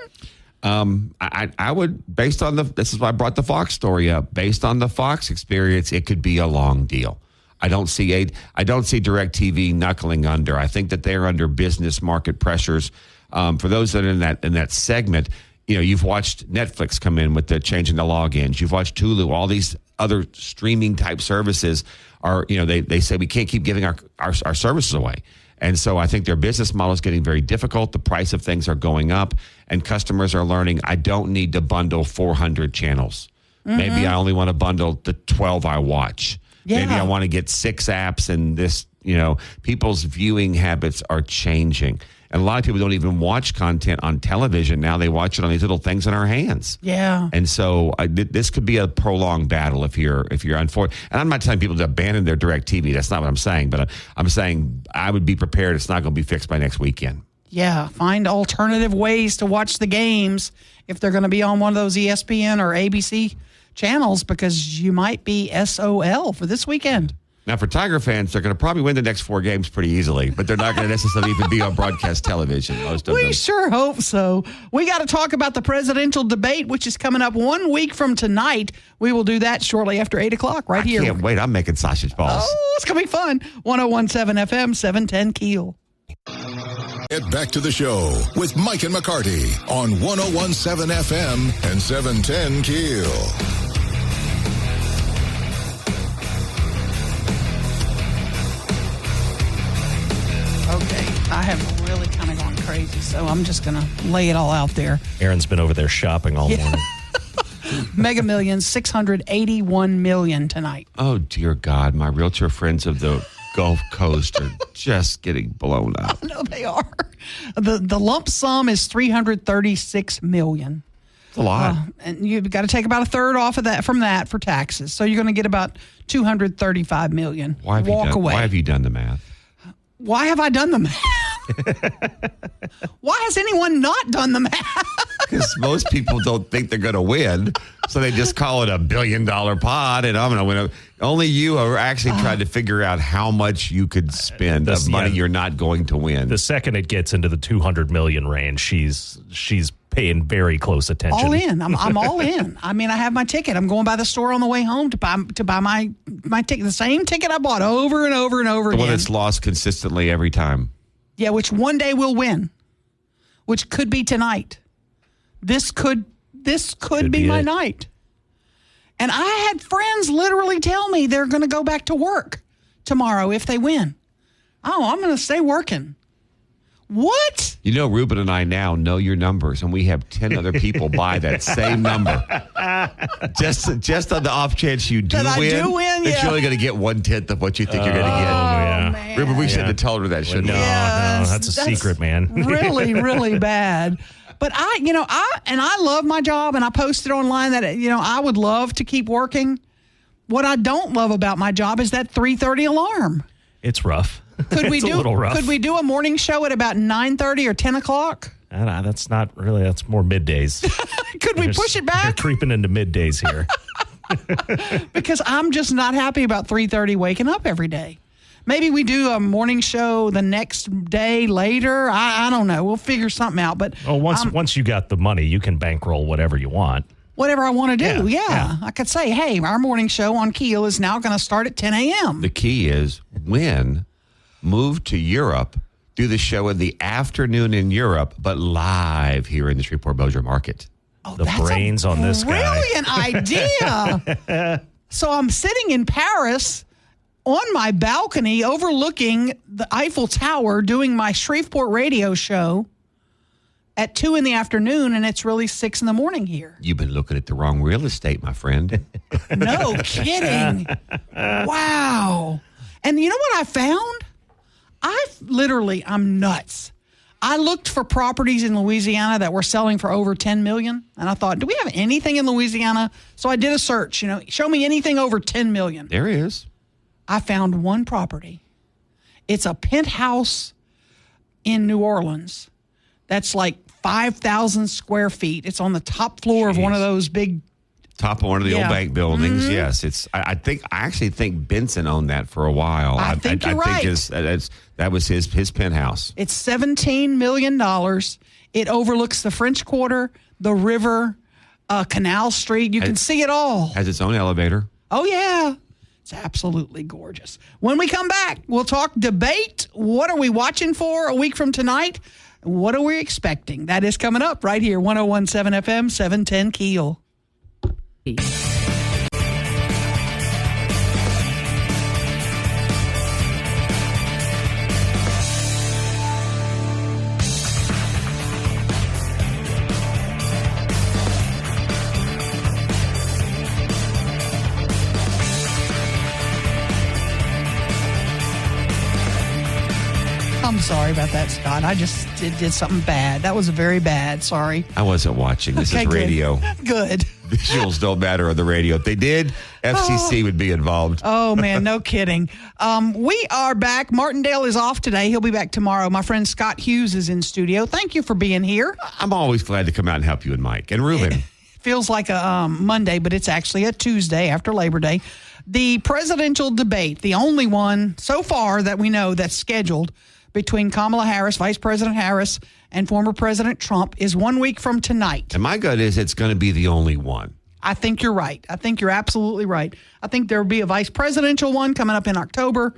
I would, based on this is why I brought the Fox story up. Based on the Fox experience, it could be a long deal. I don't see DirecTV knuckling under. I think that they're under business market pressures. For those that are in that segment, you've watched Netflix come in with the changing the logins. You've watched Hulu. All these other streaming type services are, they say we can't keep giving our services away. And so I think their business model is getting very difficult. The price of things are going up, and customers are learning, I don't need to bundle 400 channels. Maybe I only want to bundle the 12 I watch. Yeah. Maybe I want to get 6 apps, and this, people's viewing habits are changing. And a lot of people don't even watch content on television now. They watch it on these little things in our hands. Yeah. And so this could be a prolonged battle if you're unfortunate. And I'm not telling people to abandon their DirecTV. That's not what I'm saying. But I'm saying I would be prepared. It's not going to be fixed by next weekend. Yeah, find alternative ways to watch the games if they're going to be on one of those ESPN or ABC channels, because you might be SOL for this weekend. Now, for Tiger fans, they're going to probably win the next 4 games pretty easily, but they're not going to necessarily even be on broadcast television, most of them. We sure hope so. We got to talk about the presidential debate, which is coming up 1 week from tonight. We will do that shortly after 8 o'clock right here. I can't wait. I'm making sausage balls. Oh, it's going to be fun. 101.7 FM, 710 KEEL. Get back to the show with Mike and McCarty on 101.7 FM and 710 KEEL. Okay, I have really kind of gone crazy, so I'm just going to lay it all out there. Aaron's been over there shopping all morning. Mega Millions, $681 million tonight. Oh, dear God. My realtor friends of the Gulf Coast are just getting blown up. No, they are. The lump sum is $336 million. It's a lot. And you've got to take about a third off of that for taxes. So you're going to get about $235 million. Walk away. Why have you done the math? Why have I done the math? Why has anyone not done the math? Because most people don't think they're going to win, so they just call it a $1 billion pot, and I'm going to win. Only you are actually trying to figure out how much you could spend of money you're not going to win. The second it gets into the 200 million range, she's paying very close attention. All in. I'm all in. I mean, I have my ticket. I'm going by the store on the way home to buy my ticket. The same ticket I bought over and over and over again. The one that's lost consistently every time. Yeah, which one day will win, which could be tonight. This could be my night. And I had friends literally tell me they're going to go back to work tomorrow if they win. Oh, I'm going to stay working. What? You know, Ruben and I now know your numbers, and we have 10 other people buy that same number. Just on the off chance you do win. That you're only going to get 1/10 of what you think you're going to get. Yeah. Man. Ruben, we shouldn't have told her that, shouldn't we? No, that's a secret, man. Really, really bad. But I love my job, and I posted online that, I would love to keep working. What I don't love about my job is that 3:30 alarm. It's rough. Could we It's a little rough. Could we do a morning show at about 9:30 or 10 o'clock? That's not really. That's more middays. Could we push it back? You're creeping into middays here. Because I'm just not happy about 3:30 waking up every day. Maybe we do a morning show the next day later. I don't know. We'll figure something out. But once you got the money, you can bankroll whatever you want. Whatever I want to do, Yeah. I could say, hey, our morning show on KEEL is now going to start at 10 a.m. The key is move to Europe, do the show in the afternoon in Europe, but live here in the Shreveport Bossier Market. Oh, The brains on this guy. Brilliant idea. So I'm sitting in Paris on my balcony overlooking the Eiffel Tower doing my Shreveport radio show at 2 in the afternoon, and it's really 6 in the morning here. You've been looking at the wrong real estate, my friend. No kidding. Wow. And you know what I found? I'm nuts. I looked for properties in Louisiana that were selling for over $10 million, and I thought, do we have anything in Louisiana? So I did a search, show me anything over $10 million. There he is. I found one property. It's a penthouse in New Orleans that's like 5,000 square feet. It's on the top floor of one of those big... Top of one of the old bank buildings. Mm-hmm. Yes, I actually think Benson owned that for a while. I think you're right. That was his penthouse. It's $17 million. It overlooks the French Quarter, the river, Canal Street. You can see it all. Has its own elevator. Oh, yeah. It's absolutely gorgeous. When we come back, we'll talk debate. What are we watching for a week from tonight? What are we expecting? That is coming up right here, 101.7 FM, 710 KEEL. I'm sorry about that, Scott. I just did something bad. That was very bad. Sorry. I wasn't watching. This is Okay, good. radio. Good. visuals don't matter on the radio. If they did, FCC would be involved. Oh, man, no kidding. We are back. Martindale is off today. He'll be back tomorrow. My friend Scott Hughes is in studio. Thank you for being here. I'm always glad to come out and help you and Mike. And Ruben. Feels like a Monday, but it's actually a Tuesday after Labor Day. The presidential debate, the only one so far that we know that's scheduled between Kamala Harris, Vice President Harris, and former President Trump is 1 week from tonight. And my gut is it's going to be the only one. I think you're right. I think you're absolutely right. I think there will be a vice presidential one coming up in October,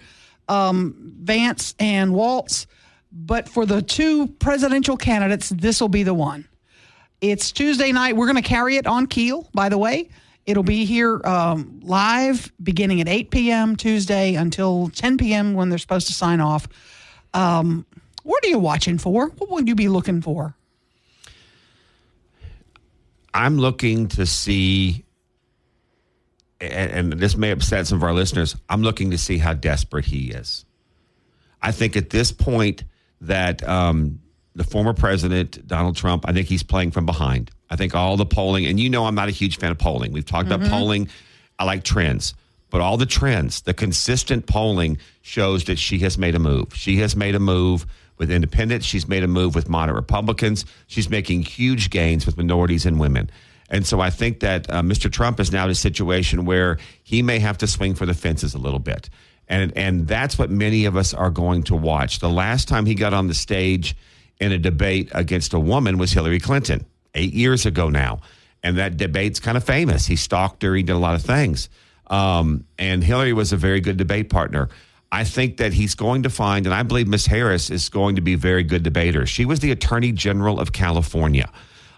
Vance and Waltz. But for the two presidential candidates, this will be the one. It's Tuesday night. We're going to carry it on KEEL, by the way. It'll be here live beginning at 8 p.m. Tuesday until 10 p.m. when they're supposed to sign off. What are you watching for? What would you be looking for? I'm looking to see, and this may upset some of our listeners, I'm looking to see how desperate he is. I think at this point that the former president, Donald Trump, I think he's playing from behind. I think all the polling, and you know I'm not a huge fan of polling. We've talked about polling. I like trends. But all the trends, the consistent polling shows that she has made a move. She has made a move with independents. She's made a move with moderate Republicans. She's making huge gains with minorities and women. And so I think that Mr. Trump is now in a situation where he may have to swing for the fences a little bit. And that's what many of us are going to watch. The last time he got on the stage in a debate against a woman was Hillary Clinton, 8 years ago now. And that debate's kind of famous. He stalked her. He did a lot of things. And Hillary was a very good debate partner. I think that he's going to find, and I believe Miss Harris is going to be a very good debater. She was the Attorney General of California.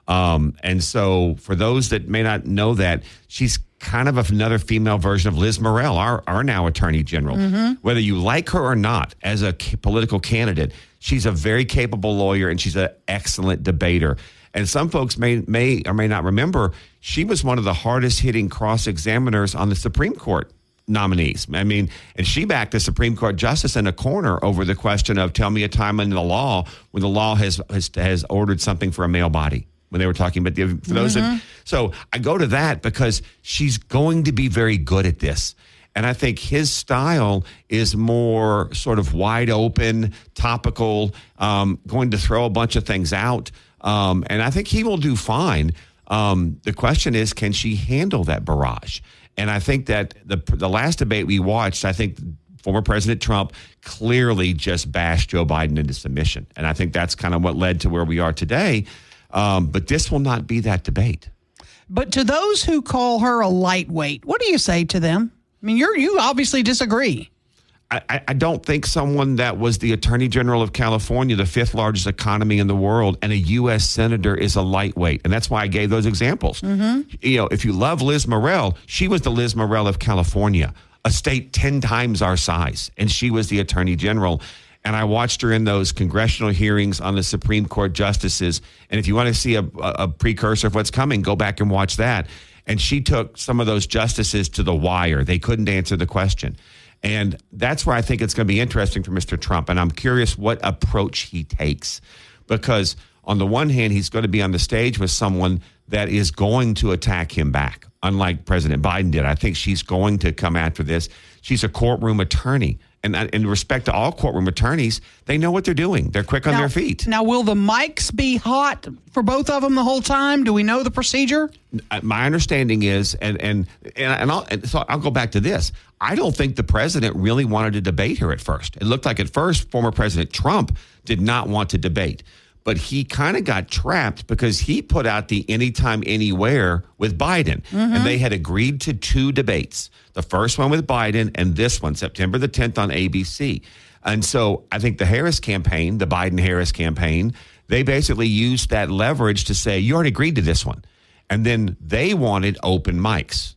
And so for those that may not know that, she's kind of another female version of Liz Morrell, our now Attorney General. Whether you like her or not as a political candidate, she's a very capable lawyer and she's an excellent debater. And some folks may or may not remember, she was one of the hardest hitting cross-examiners on the Supreme Court nominees. I mean, and she backed the Supreme Court justice in a corner over the question of tell me a time in the law when the law has ordered something for a male body. When they were talking about for those so I go to that because she's going to be very good at this. And I think his style is more sort of wide open, topical, going to throw a bunch of things out. And I think he will do fine. The question is, can she handle that barrage? And I think that the last debate we watched, I think former President Trump clearly just bashed Joe Biden into submission. And I think that's kind of what led to where we are today. But this will not be that debate. But to those who call her a lightweight, what do you say to them? I mean, you obviously disagree. I don't think someone that was the Attorney General of California, the fifth largest economy in the world, and a U.S. Senator is a lightweight. And that's why I gave those examples. You know, if you love Liz Morrell, she was the Liz Morrell of California, a state 10 times our size. And she was the Attorney General. And I watched her in those congressional hearings on the Supreme Court justices. And if you want to see a precursor of what's coming, go back and watch that. And she took some of those justices to the wire. They couldn't answer the question. And that's where I think it's going to be interesting for Mr. Trump. And I'm curious what approach he takes. Because on the one hand, he's going to be on the stage with someone that is going to attack him back, unlike President Biden did. I think she's going to come after this. She's a courtroom attorney. And in respect to all courtroom attorneys, they know what they're doing. They're quick on their feet. Now, will the mics be hot for both of them the whole time? Do we know the procedure? My understanding is, so I'll go back to this. I don't think the president really wanted to debate her at first. It looked like at first former President Trump did not want to debate. But he kind of got trapped because he put out the anytime, anywhere with Biden. And they had agreed to 2 debates. The first one with Biden and this one, September the 10th on ABC. And so I think the Harris campaign, the Biden-Harris campaign, they basically used that leverage to say, you already agreed to this one. And then they wanted open mics.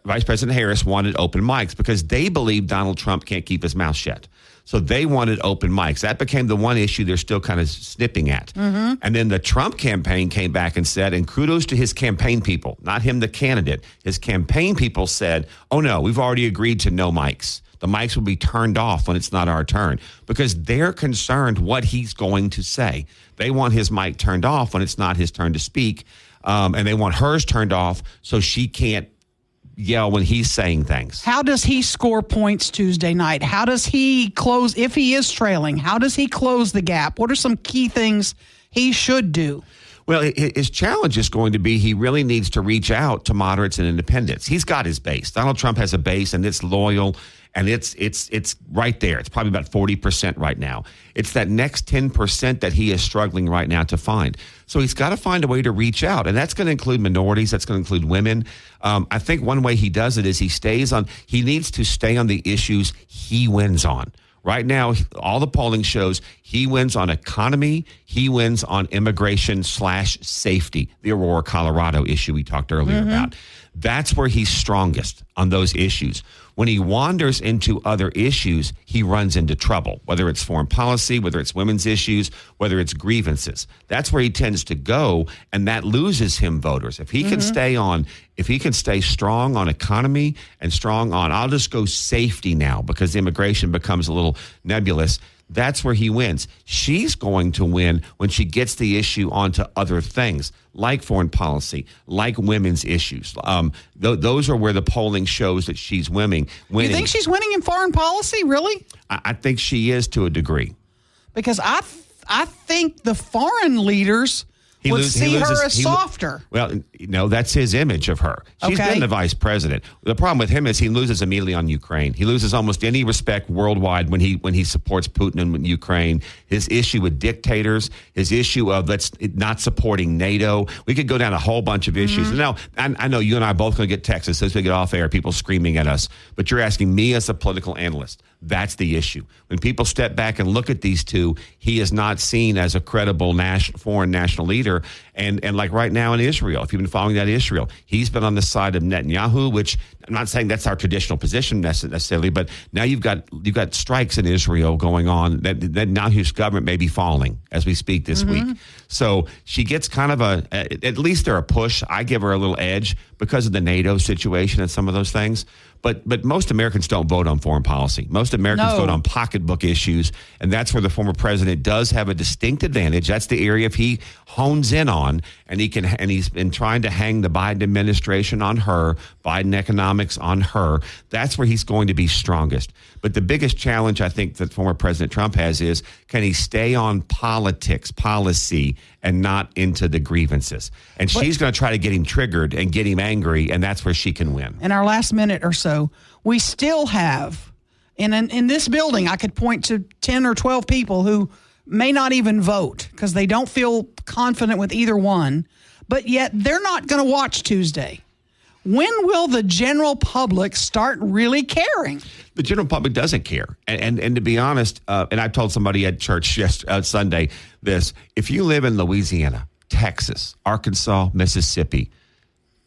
Vice President Harris wanted open mics because they believed Donald Trump can't keep his mouth shut. So they wanted open mics. That became the one issue they're still kind of snipping at. And then the Trump campaign came back and said, and kudos to his campaign people, not him, the candidate. His campaign people said, oh, no, we've already agreed to no mics. The mics will be turned off when it's not our turn because they're concerned what he's going to say. They want his mic turned off when it's not his turn to speak. and they want hers turned off so she can't yell when he's saying things. How does he score points Tuesday night? How does he close, if he is trailing, how does he close the gap? What are some key things he should do? Well, his challenge is going to be he really needs to reach out to moderates and independents. He's got his base. Donald Trump has a base, and it's loyal, and it's right there. It's probably about 40% right now. It's that next 10% that he is struggling right now to find. So he's got to find a way to reach out, and that's going to include minorities. That's going to include women. I think one way he does it is he needs to stay on the issues he wins on. Right now, all the polling shows he wins on economy. He wins on immigration/safety, the Aurora, Colorado issue we talked earlier about. That's where he's strongest on those issues. When he wanders into other issues, he runs into trouble, whether it's foreign policy, whether it's women's issues, whether it's grievances. That's where he tends to go, and that loses him voters. If he can stay strong on economy and strong on, I'll just go safety now because immigration becomes a little nebulous, that's where he wins. She's going to win when she gets the issue onto other things, like foreign policy, like women's issues. Those are where the polling shows that she's winning. You think she's winning in foreign policy, really? I think she is to a degree. Because I think the foreign leaders would see her as softer. Well, no, that's his image of her. She's been the vice president. The problem with him is he loses immediately on Ukraine. He loses almost any respect worldwide when he supports Putin in Ukraine. His issue with dictators, his issue of not supporting NATO. We could go down a whole bunch of issues. Now, I know you and I are both going to get texts as soon as we get off air, people screaming at us. But you're asking me as a political analyst. That's the issue. When people step back and look at these two, he is not seen as a credible foreign national leader. And like right now in Israel, if you've been following that Israel, he's been on the side of Netanyahu, which I'm not saying that's our traditional position necessarily, but now you've got strikes in Israel going on. That Netanyahu's government may be falling as we speak this week. So she gets kind of at least they're a push. I give her a little edge because of the NATO situation and some of those things. But most Americans don't vote on foreign policy. Most Americans vote on pocketbook issues, and that's where the former president does have a distinct advantage. That's the area if he hones in on, and he's been trying to hang the Biden administration on her, Biden economics on her. That's where he's going to be strongest. But the biggest challenge I think that former President Trump has is, can he stay on policy, and not into the grievances? And she's going to try to get him triggered and get him angry, and that's where she can win. In our last minute or so, we still have, in this building, I could point to 10 or 12 people who may not even vote because they don't feel confident with either one, but yet they're not going to watch Tuesday. When will the general public start really caring? The general public doesn't care. And to be honest, and I told somebody at church Sunday this, if you live in Louisiana, Texas, Arkansas, Mississippi,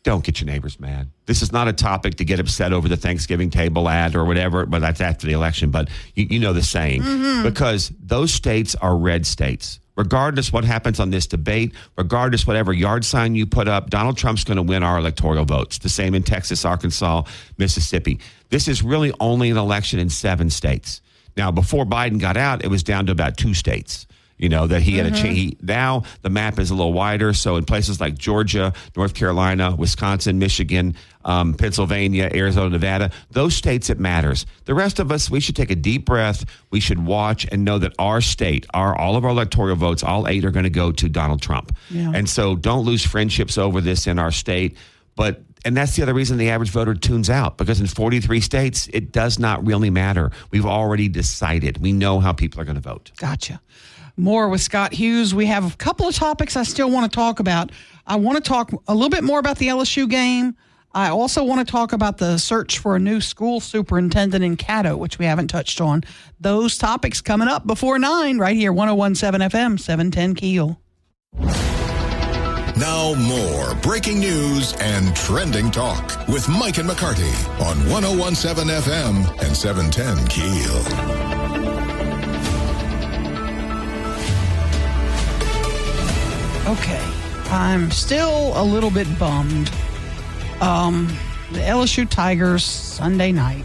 don't get your neighbors mad. This is not a topic to get upset over the Thanksgiving table ad or whatever, but that's after the election. But you know the saying, because those states are red states. Regardless what happens on this debate, regardless whatever yard sign you put up, Donald Trump's going to win our electoral votes. The same in Texas, Arkansas, Mississippi. This is really only an election in 7 states. Now, before Biden got out, it was down to about 2 states. You know, that he had a change. Now the map is a little wider. So in places like Georgia, North Carolina, Wisconsin, Michigan, Pennsylvania, Arizona, Nevada, those states it matters. The rest of us, we should take a deep breath. We should watch and know that our state, all of our electoral votes, all 8 are going to go to Donald Trump. Yeah. And so don't lose friendships over this in our state. And that's the other reason the average voter tunes out, because in 43 states, it does not really matter. We've already decided. We know how people are going to vote. Gotcha. More with Scott Hughes. We have a couple of topics I still want to talk about. I want to talk a little bit more about the LSU game. I also want to talk about the search for a new school superintendent in Caddo, which we haven't touched on. Those topics coming up before 9 right here, 101.7 FM, 710 KEEL. Now more breaking news and trending talk with Mike and McCarty on 101.7 FM and 710 KEEL. Okay, I'm still a little bit bummed. The LSU Tigers Sunday night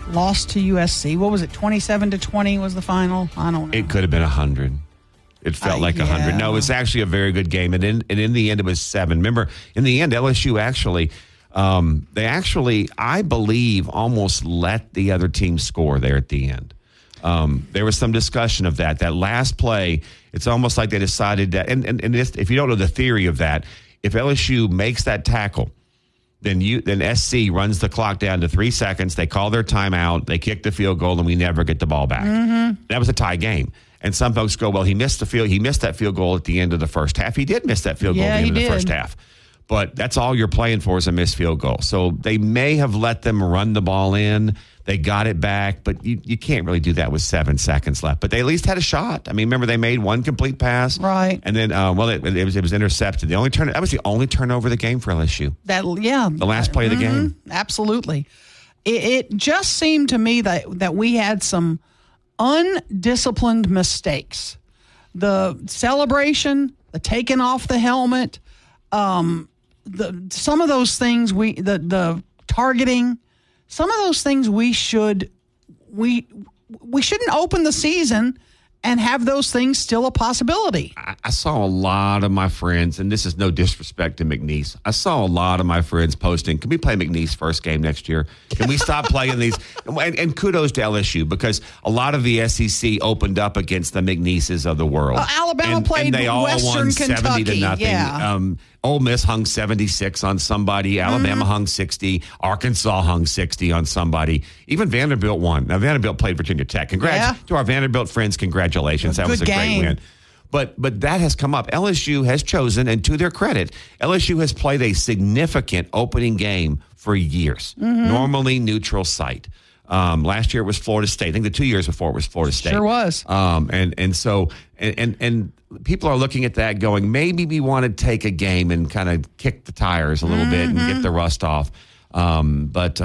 lost to USC. What was it, 27-20 was the final? I don't know. It could have been 100. It felt like 100. No, it was actually a very good game. And in the end, it was 7. Remember, in the end, LSU I believe, almost let the other team score there at the end. There was some discussion of that. That last play, it's almost like they decided that. And if you don't know the theory of that, if LSU makes that tackle, then SC runs the clock down to 3 seconds. They call their timeout. They kick the field goal, and we never get the ball back. Mm-hmm. That was a tie game. And some folks go, well, he missed that field goal at the end of the first half. He did miss that field goal at the end of the first half. But that's all you're playing for is a missed field goal. So they may have let them run the ball in. They got it back, but you can't really do that with 7 seconds left. But they at least had a shot. I mean, remember, they made one complete pass. Right. And then, it was intercepted. That was the only turnover of the game for LSU. The last play of the game. Absolutely. It just seemed to me that we had some undisciplined mistakes. The celebration, the taking off the helmet, some of those things, the targeting, some of those things we shouldn't open the season and have those things still a possibility. I saw a lot of my friends, and this is no disrespect to McNeese. I saw a lot of my friends posting, can we play McNeese first game next year? Can we stop playing these? And kudos to LSU, because a lot of the SEC opened up against the McNeeses of the world. Alabama played and they all Western won Kentucky. 70-0. Yeah. Ole Miss hung 76 on somebody. Alabama hung 60. Arkansas hung 60 on somebody. Even Vanderbilt won. Now, Vanderbilt played Virginia Tech. Congrats to our Vanderbilt friends. Congratulations. That was a great win. But that has come up. LSU has chosen, and to their credit, LSU has played a significant opening game for years. Normally neutral site. Last year it was Florida State. I think the 2 years before it was Florida State. Sure was. So people are looking at that going, maybe we want to take a game and kind of kick the tires a little bit and get the rust off. But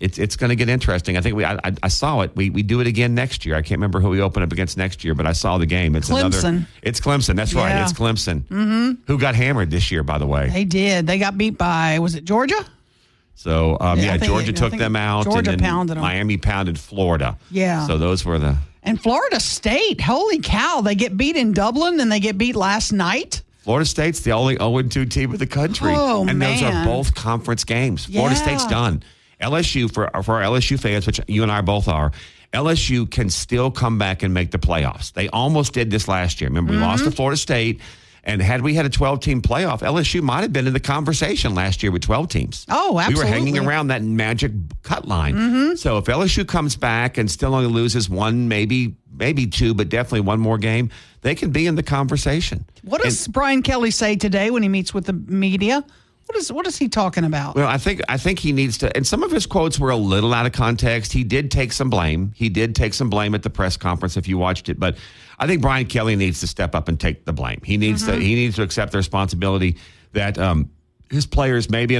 it's going to get interesting. I think I saw it. We do it again next year. I can't remember who we open up against next year, but I saw the game. It's Clemson. It's Clemson. That's right. It's Clemson. Mm-hmm. Who got hammered this year, by the way? They did. They got beat by, was it Georgia? So, Georgia took them out. Georgia and then pounded them. Miami pounded Florida. Yeah. So those were the... And Florida State, holy cow, they get beat in Dublin and they get beat last night. Florida State's the only 0-2 team in the country. Oh, and man. those are both conference games. Florida State's done. LSU, for our LSU fans, which you and I both are, LSU can still come back and make the playoffs. They almost did this last year. Remember, we lost to Florida State. And had we had a 12-team playoff, LSU might have been in the conversation last year with 12 teams. Oh, absolutely. We were hanging around that magic cut line. So if LSU comes back and still only loses one, maybe two, but definitely one more game, they can be in the conversation. What does Brian Kelly say today when he meets with the media? What is he talking about? Well, I think he needs to, and some of his quotes were a little out of context. He did take some blame. He did take some blame at the press conference if you watched it, but I think Brian Kelly needs to step up and take the blame. He needs to accept the responsibility that his players maybe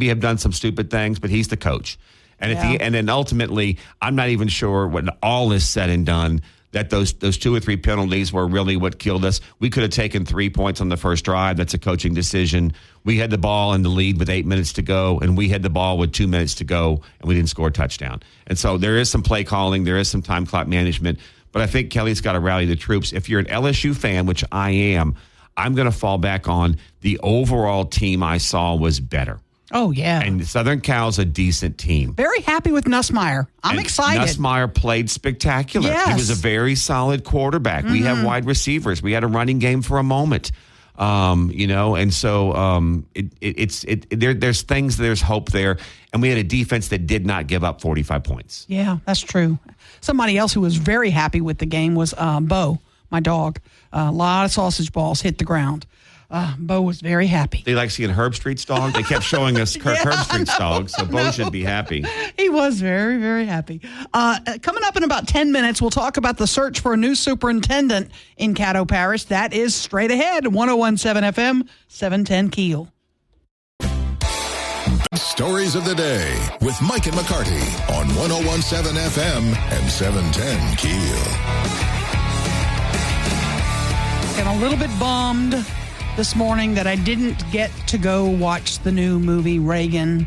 have done some stupid things, but he's the coach. And and then ultimately, I'm not even sure when all is said and done that those 2 or 3 penalties were really what killed us. We could have taken 3 points on the first drive. That's a coaching decision. We had the ball in the lead with 8 minutes to go, and we had the ball with 2 minutes to go, and we didn't score a touchdown. And so there is some play calling. There is some time clock management. But I think Kelly's got to rally the troops. If you're an LSU fan, which I am, I'm going to fall back on the overall team I saw was better. Oh, yeah. And Southern Cal's a decent team. Very happy with Nussmeier. I'm excited. Nussmeier played spectacular. Yes. He was a very solid quarterback. We have wide receivers. We had a running game for a moment. And so there's things, there's hope there. And we had a defense that did not give up 45 points. Yeah, that's true. Somebody else who was very happy with the game was Bo, my dog. A lot of sausage balls hit the ground. Bo was very happy. They like seeing Herb Street's dog. They kept showing us Herb Street's dog, so Bo should be happy. He was very, very happy. Coming up in about 10 minutes, we'll talk about the search for a new superintendent in Caddo Parish. That is straight ahead, 101.7 FM, 710 KEEL. Stories of the day with Mike and McCarty on 101.7 FM and 710 KEEL. I'm a little bit bummed this morning that I didn't get to go watch the new movie Reagan.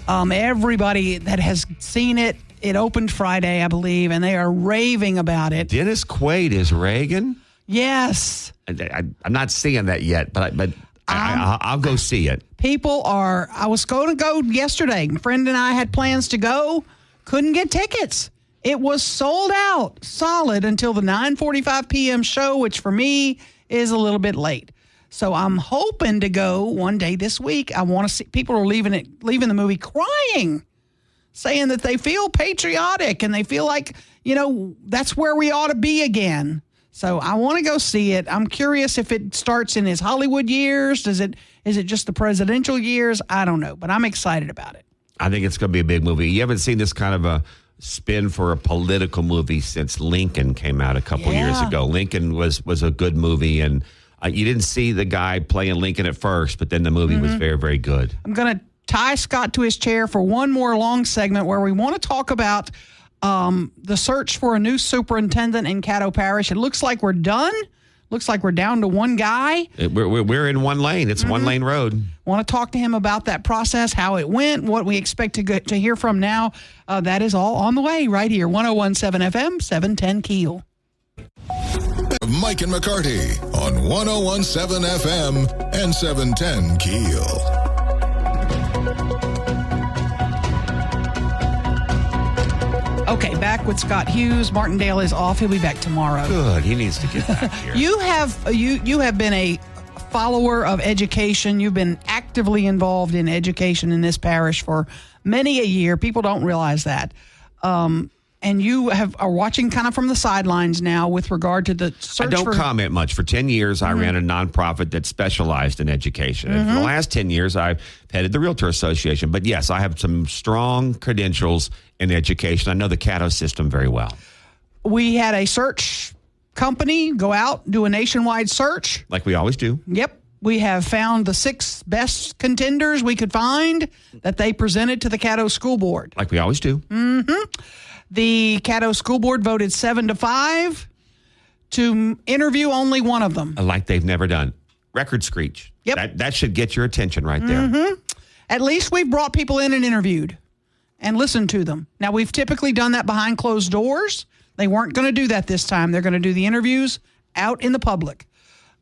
Everybody that has seen it, it opened Friday, I believe, and they are raving about it. Dennis Quaid is Reagan? Yes. I'm not seeing that yet, but I'll go see it. People are, I was going to go yesterday. My friend and I had plans to go, couldn't get tickets. It was sold out solid until the 9:45 p.m. show, which for me is a little bit late. So I'm hoping to go one day this week. I want to see, people are leaving the movie crying, saying that they feel patriotic and they feel like, that's where we ought to be again. So I want to go see it. I'm curious if it starts in his Hollywood years. Is it just the presidential years? I don't know, but I'm excited about it. I think it's going to be a big movie. You haven't seen this kind of a spin for a political movie since Lincoln came out a couple years ago. Lincoln was a good movie, and you didn't see the guy playing Lincoln at first, but then the movie was very, very good. I'm going to tie Scott to his chair for one more long segment where we want to talk about the search for a new superintendent in Caddo Parish. It looks like we're done. Looks like we're down to one guy. We're in one lane. It's one lane road. Want to talk to him about that process, how it went, what we expect to hear from now. That is all on the way right here. 101.7 FM, 710 KEEL. Mike and McCarty on 101.7 FM and 710 KEEL. Okay, back with Scott Hughes. Martindale is off. He'll be back tomorrow. Good. He needs to get back here. You have been a follower of education. You've been actively involved in education in this parish for many a year. People don't realize that. And you are watching kind of from the sidelines now with regard to the search. I don't comment much. For 10 years, I ran a nonprofit that specialized in education. And for the last 10 years, I've headed the Realtor Association. But yes, I have some strong credentials in education. I know the Caddo system very well. We had a search company go out, do a nationwide search. Like we always do. Yep. We have found the 6 best contenders we could find that they presented to the Caddo School Board. Like we always do. The Caddo School Board voted 7-5 to interview only one of them. Like they've never done. Record screech. Yep. That should get your attention right there. At least we've brought people in and interviewed and listened to them. Now, we've typically done that behind closed doors. They weren't going to do that this time. They're going to do the interviews out in the public.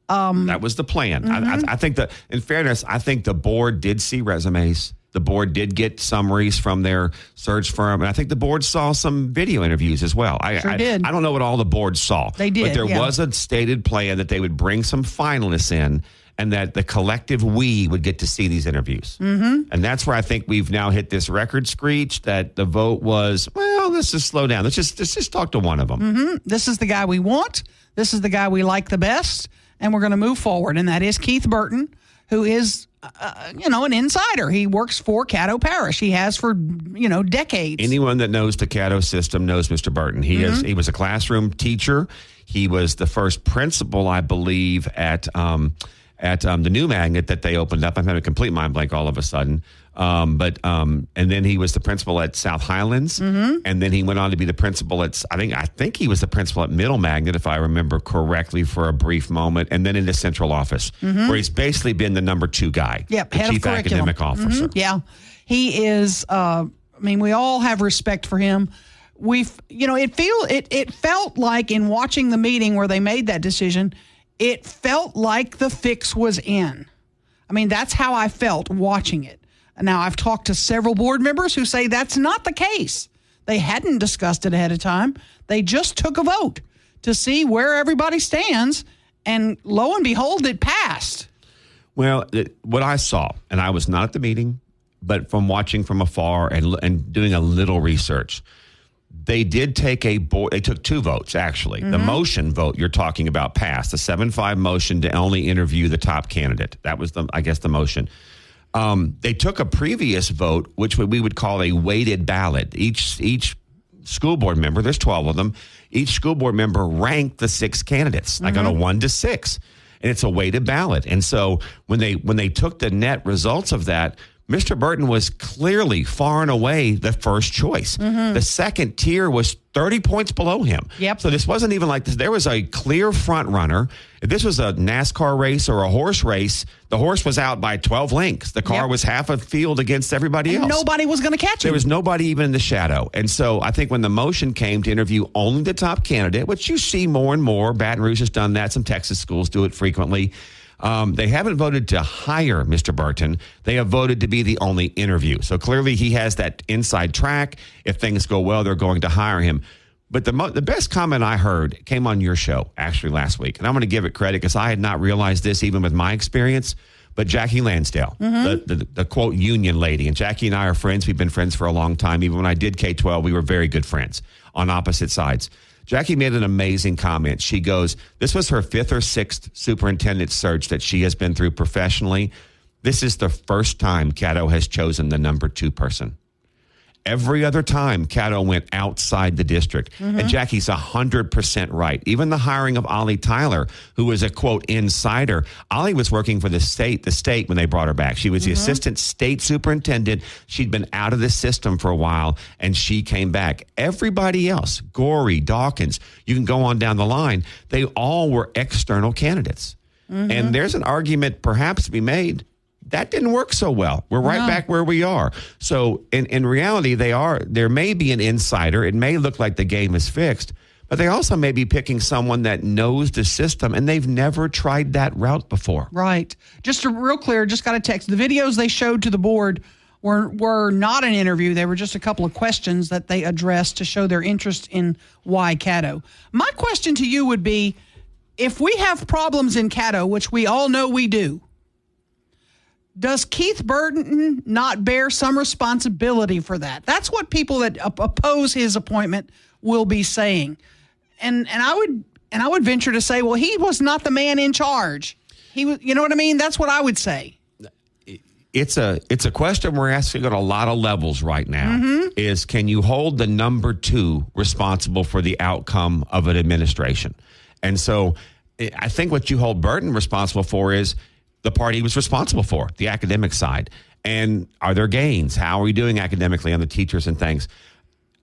That was the plan. I think that, in fairness, I think the board did see resumes. The board did get summaries from their search firm, and I think the board saw some video interviews as well. I did. I don't know what all the board saw. They did, but there was a stated plan that they would bring some finalists in, and that the collective we would get to see these interviews. And that's where I think we've now hit this record screech that the vote was, well, let's just slow down. Let's just talk to one of them. This is the guy we want. This is the guy we like the best, and we're going to move forward. And that is Keith Burton, who is, an insider. He works for Caddo Parish. He has for, decades. Anyone that knows the Caddo system knows Mr. Burton. He was a classroom teacher. He was the first principal, I believe, at the new magnet that they opened up. I'm having a complete mind blank all of a sudden. And then he was the principal at South Highlands, and then he went on to be the principal at, I think he was the principal at Middle Magnet, if I remember correctly, for a brief moment, and then in the central office, where he's basically been the number 2 guy, the chief academic officer. Yeah, he is. We all have respect for him. It felt like in watching the meeting where they made that decision, it felt like the fix was in. That's how I felt watching it. Now, I've talked to several board members who say that's not the case. They hadn't discussed it ahead of time. They just took a vote to see where everybody stands, and lo and behold, it passed. Well, what I saw, and I was not at the meeting, but from watching from afar and doing a little research, they did take they took 2 votes, actually. The motion vote you're talking about passed, the 7-5 motion to only interview the top candidate. That was, the motion. They took a previous vote, which we would call a weighted ballot. Each school board member, there's 12 of them, each school board member ranked the 6 candidates, like on a 1 to 6. And it's a weighted ballot. And so when they took the net results of that, Mr. Burton was clearly far and away the first choice. The second tier was 30 points below him. Yep. So this wasn't even like this. There was a clear front runner. If this was a NASCAR race or a horse race, the horse was out by 12 lengths. The car was half a field against everybody else. Nobody was going to catch him. There was nobody even in the shadow. And so I think when the motion came to interview only the top candidate, which you see more and more, Baton Rouge has done that. Some Texas schools do it frequently. They haven't voted to hire Mr. Burton. They have voted to be the only interview. So clearly he has that inside track. If things go well, they're going to hire him. But the best comment I heard came on your show, actually, last week. And I'm going to give it credit because I had not realized this even with my experience. But Jackie Lansdale, the quote, union lady. And Jackie and I are friends. We've been friends for a long time. Even when I did K-12, we were very good friends on opposite sides. Jackie made an amazing comment. She goes, this was her 5th or 6th superintendent search that she has been through professionally. This is the first time Caddo has chosen the number 2 person. Every other time, Caddo went outside the district. And Jackie's 100% right. Even the hiring of Ollie Tyler, who was a, quote, insider. Ollie was working for the state when they brought her back. She was the assistant state superintendent. She'd been out of the system for a while, and she came back. Everybody else, Gorey, Dawkins, you can go on down the line, they all were external candidates. And there's an argument perhaps to be made. That didn't work so well. We're right back where we are. So in reality, there may be an insider. It may look like the game is fixed, but they also may be picking someone that knows the system and they've never tried that route before. Right. Just real clear, just got a text. The videos they showed to the board were not an interview. They were just a couple of questions that they addressed to show their interest in why Caddo. My question to you would be, if we have problems in Caddo, which we all know we do, does Keith Burton not bear some responsibility for that? That's what people that oppose his appointment will be saying. And I would venture to say, well, he was not the man in charge. He was, you know what I mean? That's what I would say. It's a question we're asking at a lot of levels right now. Is can you hold the number 2 responsible for the outcome of an administration? And so I think what you hold Burton responsible for is the part he was responsible for, the academic side. And are there gains? How are we doing academically on the teachers and things?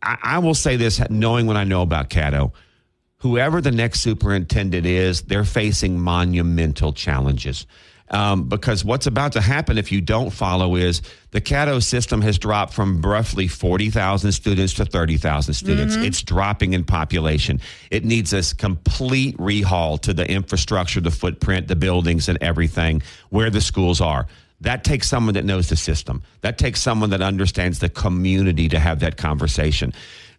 I will say this, knowing what I know about Caddo, whoever the next superintendent is, they're facing monumental challenges. Because what's about to happen if you don't follow is the Caddo system has dropped from roughly 40,000 students to 30,000 students. It's dropping in population. It needs a complete rehaul to the infrastructure, the footprint, the buildings, and everything where the schools are. That takes someone that knows the system. That takes someone that understands the community to have that conversation.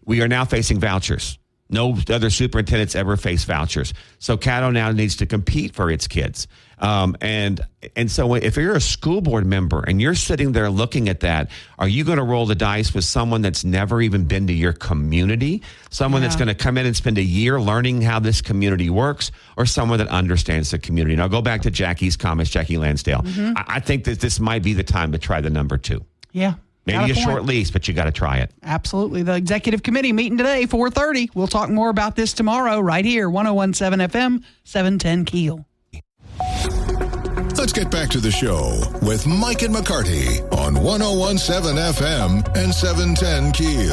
We are now facing vouchers. No other superintendents ever face vouchers. So Caddo now needs to compete for its kids. And so if you're a school board member and you're sitting there looking at that, are you going to roll the dice with someone that's never even been to your community? Someone that's going to come in and spend a year learning how this community works, or someone that understands the community? And I'll go back to Jackie's comments, Jackie Lansdale. I think that this might be the time to try the number 2. Yeah. Maybe a short lease, but you got to try it. Absolutely. The executive committee meeting today, 4:30. We'll talk more about this tomorrow right here, 101.7 FM, 710 KEEL. Let's get back to the show with Mike and McCarty on 101.7 FM and 710 KEEL.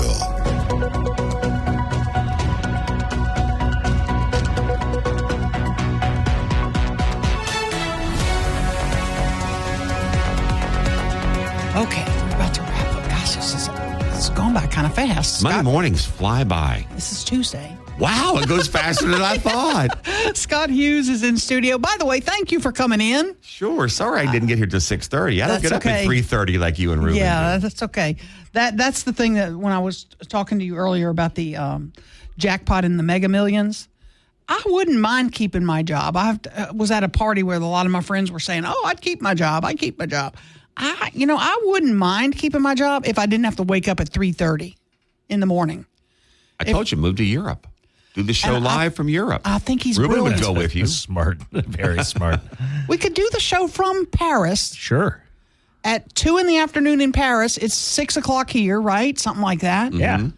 Okay, we're about to wrap up. Gosh, it's gone by kind of fast. Monday mornings fly by. This is Tuesday. Wow, it goes faster than I thought. Scott Hughes is in studio. By the way, thank you for coming in. Sure. Sorry I didn't get here till 6:30. I don't get up at 3:30 like you and Ruben. Yeah, that's okay. That's the thing that when I was talking to you earlier about the jackpot in the Mega Millions, I wouldn't mind keeping my job. I was at a party where a lot of my friends were saying, "Oh, I'd keep my job. I'd keep my job." I wouldn't mind keeping my job if I didn't have to wake up at 3:30 in the morning. I told you, move to Europe. Do the show live from Europe. I think he's Ruben brilliant. would go with you. Smart. Very smart. We could do the show from Paris Sure. at 2 in the afternoon in Paris. It's 6 o'clock here, right? Something like that. Yeah.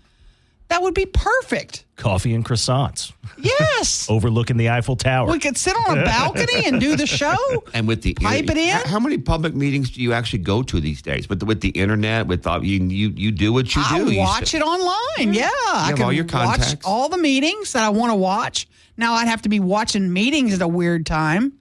That would be perfect. Coffee and croissants. Yes. Overlooking the Eiffel Tower. We could sit on a balcony and do the show. And with the pipe it in. How many public meetings do you actually go to these days? With the internet, with you do what you do. I watch it online. Yeah, I have can all your watch contacts. all the meetings that I want to watch. Now I'd have to be watching meetings at a weird time,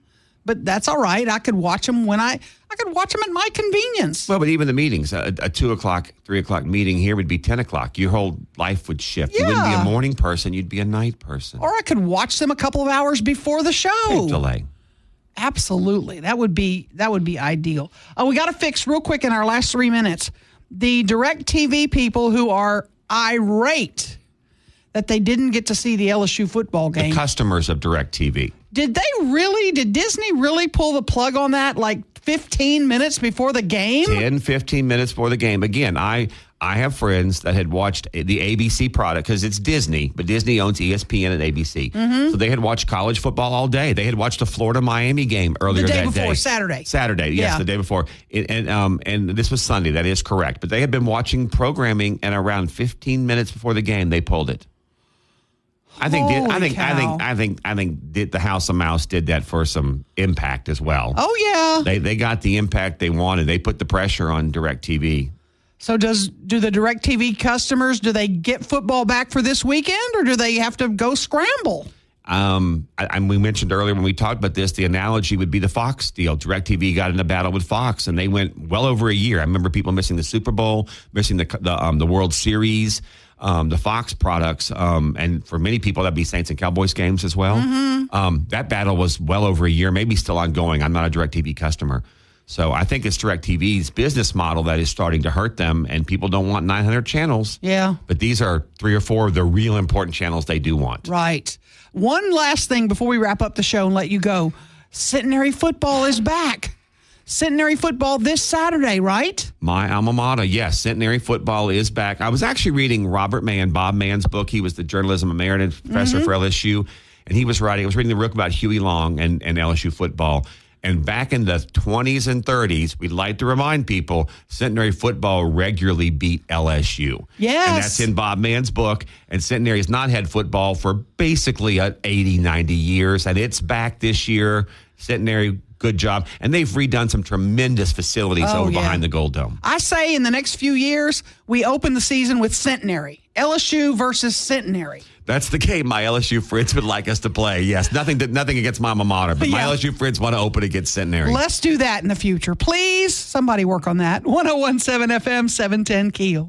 but that's all right. I could watch them when I could watch them at my convenience. Well, but even the meetings, a 2 o'clock, 3 o'clock meeting here would be 10 o'clock. Your whole life would shift. Yeah. You wouldn't be a morning person. You'd be a night person. Or I could watch them a couple of hours before the show. Big delay. Absolutely. That would be ideal. We got to fix real quick in our last 3 minutes the DirecTV people who are irate that they didn't get to see the LSU football game. The customers of DirecTV. Did Disney really pull the plug on that like 15 minutes before the game? 10, 15 minutes before the game. Again, I have friends that had watched the ABC product because it's Disney, but Disney owns ESPN and ABC. Mm-hmm. So they had watched college football all day. They had watched the Florida-Miami game earlier that day. The day before, Saturday. Saturday, yes, Yeah. The day before. And this was Sunday. That is correct. But they had been watching programming, and around 15 minutes before the game, they pulled it. I think the House of Mouse did that for some impact as well. Oh yeah. They got the impact they wanted. They put the pressure on DirecTV. So do the DirecTV customers, do they get football back for this weekend, or do they have to go scramble? We mentioned earlier when we talked about this, the analogy would be the Fox deal. DirecTV got in a battle with Fox, and they went well over a year. I remember people missing the Super Bowl, missing the World Series. The Fox products, and for many people, that'd be Saints and Cowboys games as well. Mm-hmm. That battle was well over a year, maybe still ongoing. I'm not a DirecTV customer. So I think it's DirecTV's business model that is starting to hurt them, and people don't want 900 channels. Yeah. But these are 3 or 4 of the real important channels they do want. Right. One last thing before we wrap up the show and let you go. Centenary football is back. Centenary football this Saturday, right? My alma mater, yes. Centenary football is back. I was actually reading Bob Mann's book. He was the journalism emeritus professor for LSU, and I was reading the book about Huey Long and LSU football. And back in the 20s and 30s, we'd like to remind people, Centenary football regularly beat LSU. Yes. And that's in Bob Mann's book. And Centenary has not had football for basically 80, 90 years. And it's back this year. Centenary, good job. And they've redone some tremendous facilities behind the Gold Dome. I say in the next few years, we open the season with Centenary. LSU versus Centenary. That's the game my LSU friends would like us to play. Yes, nothing against my alma mater, but my LSU friends want to open against Centenary. Let's do that in the future. Please, somebody work on that. 101.7 FM, 710 KEEL.